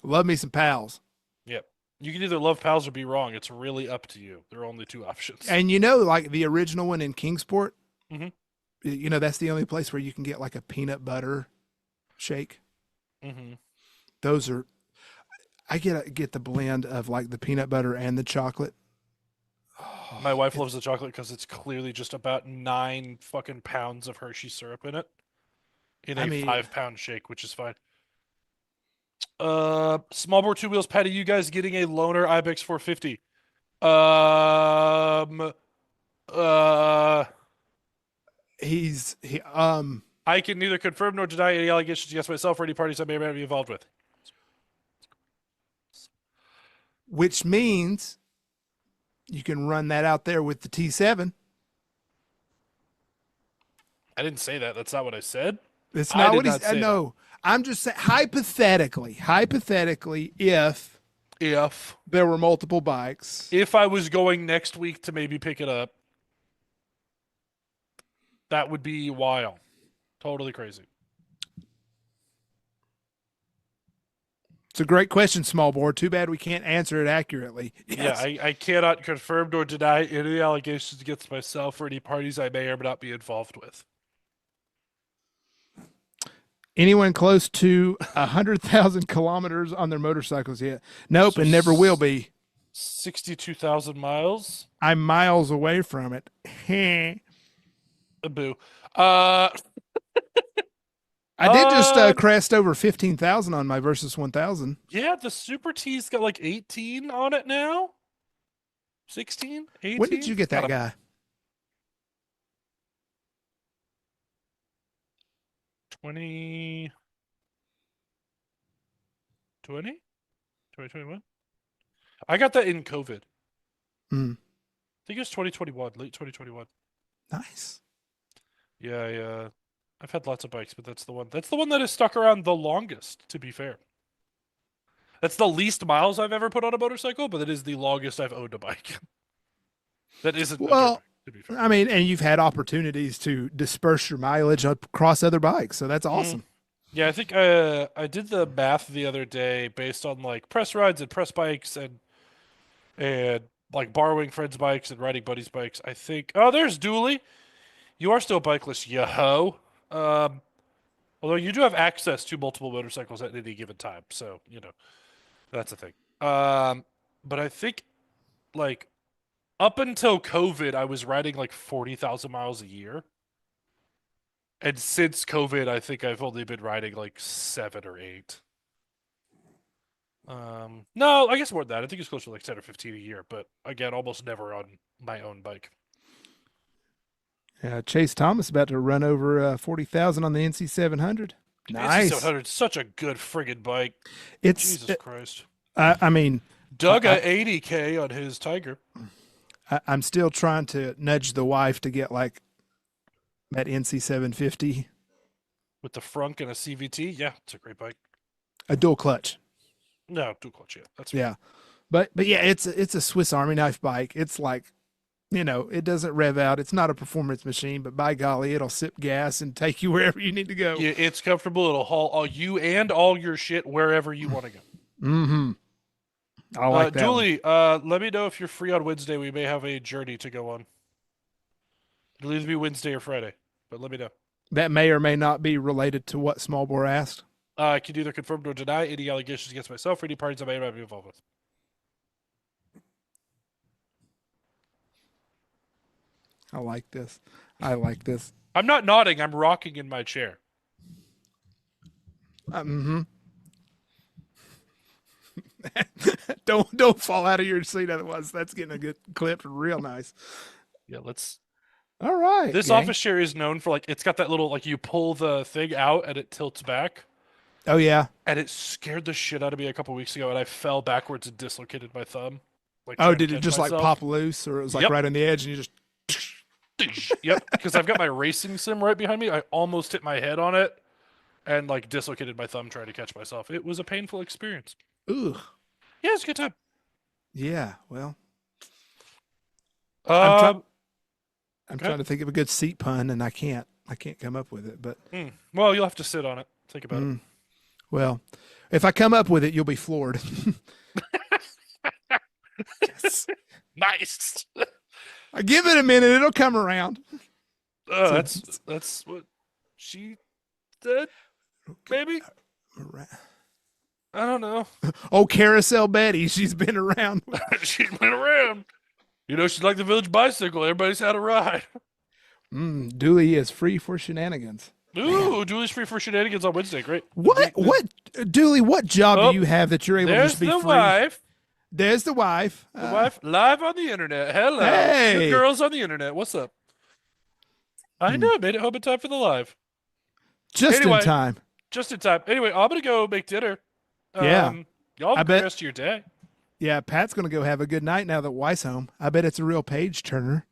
Love me some pals. Yep. You can either love pals or be wrong. It's really up to you. There are only two options. And like the original one in Kingsport, that's the only place where you can get like a peanut butter shake. Mm-hmm. Those are, I get the blend of like the peanut butter and the chocolate. My wife loves the chocolate because it's clearly just about 9 fucking pounds of Hershey syrup in it in I a mean- 5-pound shake, which is fine. Small bore 2 wheels, Patty. You guys getting a loaner Ibex 450? Uh, I can neither confirm nor deny any allegations against myself or any parties I may or may not be involved with. which means you can run that out there with the T7. I didn't say that. That's not what I said. It's I not did what he's. not say No, I'm just saying hypothetically, if there were multiple bikes, If I was going next week to maybe pick it up, that would be wild. Totally crazy. it's a great question, small board. Too bad we can't answer it accurately. Yeah, I cannot confirm nor deny any allegations against myself or any parties I may or may not be involved with. Anyone close to 100,000 kilometers on their motorcycles yet? Nope, So and never will be. 62,000 miles? I'm miles away from it. Boo. I did just crest over 15,000 on my Versus 1000. Yeah, the Super T's got like 18 on it now. 16? 18? When did you get that guy? 2020? 2021? I got that in COVID. Hmm. I think it was 2021, late 2021. Nice. Yeah, I've had lots of bikes, but that's the one. That's the one that has stuck around the longest, to be fair. That's the least miles I've ever put on a motorcycle, but it is the longest I've owned a bike. That isn't a dirt Well, bike, to be fair. I mean, and you've had opportunities to disperse your mileage across other bikes, so that's awesome. Yeah, I think I did the math the other day based on like press rides and press bikes and like borrowing friends' bikes and riding buddies' bikes. I think there's Dooley. You are still bikeless, yo-ho. Although you do have access to multiple motorcycles at any given time, so that's a thing. But I think like up until COVID, I was riding like 40,000 miles a year. And since COVID, I think I've only been riding like 7 or 8. No, I guess more than that. I think it's closer to like 10 or 15 a year, but again, almost never on my own bike. Chase Thomas about to run over 40,000 on the NC 700. Nice. NC 700 is such a good friggin' bike. Jesus Christ. I mean, Doug got 80K on his Tiger. I'm still trying to nudge the wife to get like that NC 750. With the frunk and a CVT? Yeah, it's a great bike. A dual clutch. No, dual clutch, yeah. That's Yeah. But yeah, it's a Swiss Army knife bike. It's like, it doesn't rev out. It's not a performance machine, but by golly, it'll sip gas and take you wherever you need to go. Yeah, it's comfortable. It'll haul all you and all your shit wherever you want to go. Mm-hmm. I like that. Julie, let me know if you're free on Wednesday. We may have a journey to go on. It'll either be Wednesday or Friday, but let me know. That may or may not be related to what Smallbore asked. I can either confirm or deny any allegations against myself or any parties I may or may not be involved with. I like this. I'm not nodding. I'm rocking in my chair. Mm-hmm. Don't fall out of your seat, otherwise that's getting a good clip real nice. Yeah, let's. All right. This office chair is known for it's got that little you pull the thing out and it tilts back. Oh yeah. And it scared the shit out of me a couple weeks ago, and I fell backwards and dislocated my thumb. Did it just myself. pop loose, or it was right on the edge, and you just? Yep, because I've got my racing sim right behind me. I almost hit my head on it, and dislocated my thumb trying to catch myself. It was a painful experience. Ooh. Yeah, it's a good time. Yeah. Well. I'm I'm trying to think of a good seat pun, and I can't come up with it. But well, you'll have to sit on it. Think about it. Well, if I come up with it, you'll be floored. Yes. Nice. I give it a minute; it'll come around. That's what she did. Maybe. I don't know. Oh, Carousel Betty. She's been around. She's been around. You know, she's like the village bicycle. Everybody's had a ride. Dooley is free for shenanigans. Ooh, Dooley's free for shenanigans on Wednesday. Great. What? Dooley, what job do you have that you're able to There's just be the free? wife. There's the wife. The wife live on the internet. Hello. Hey. Good girls on the internet. What's up? I know. Made it home in time for the live. Just Anyway. in time. Just in time. Anyway, I'm going to go make dinner. Yeah. Y'all have a bet- good rest of your day. Yeah, Pat's going to go have a good night now that Weiss home. I bet it's a real page turner.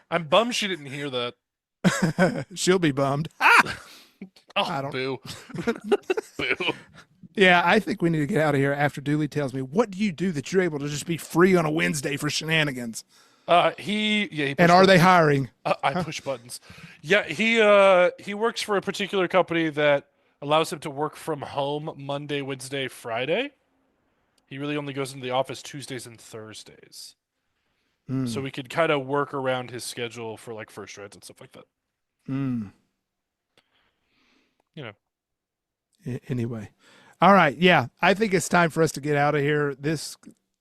I'm bummed she didn't hear that. She'll be bummed. Oh, I don't- boo. Boo. Yeah, I think we need to get out of here after Dooley tells me, what do you do that you're able to just be free on a Wednesday for shenanigans? He pushed And are they buttons. hiring? I push buttons. Yeah, he works for a particular company that allows him to work from home Monday, Wednesday, Friday. He really only goes into the office Tuesdays and Thursdays. So we could kind of work around his schedule for like first rides and stuff like that. You know. Anyway. All right. Yeah, I think it's time for us to get out of here.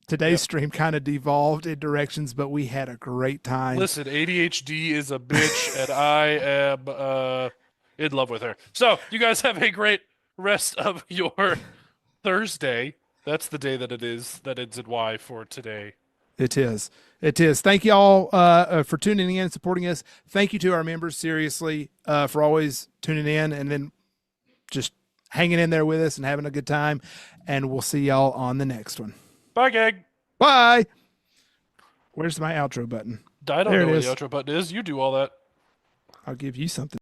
Today's stream kind of devolved in directions, but we had a great time. Listen, ADHD is a bitch, and I am in love with her. So you guys have a great rest of your Thursday. That's the day that it is that ends in Y for today. It is. It is. Thank you all for tuning in and supporting us. Thank you to our members, seriously, for always tuning in and then just hanging in there with us and having a good time. And we'll see y'all on the next one. Bye, gang. Bye. Where's my outro button? I don't There know it where is. the outro button is. You do all that. I'll give you something.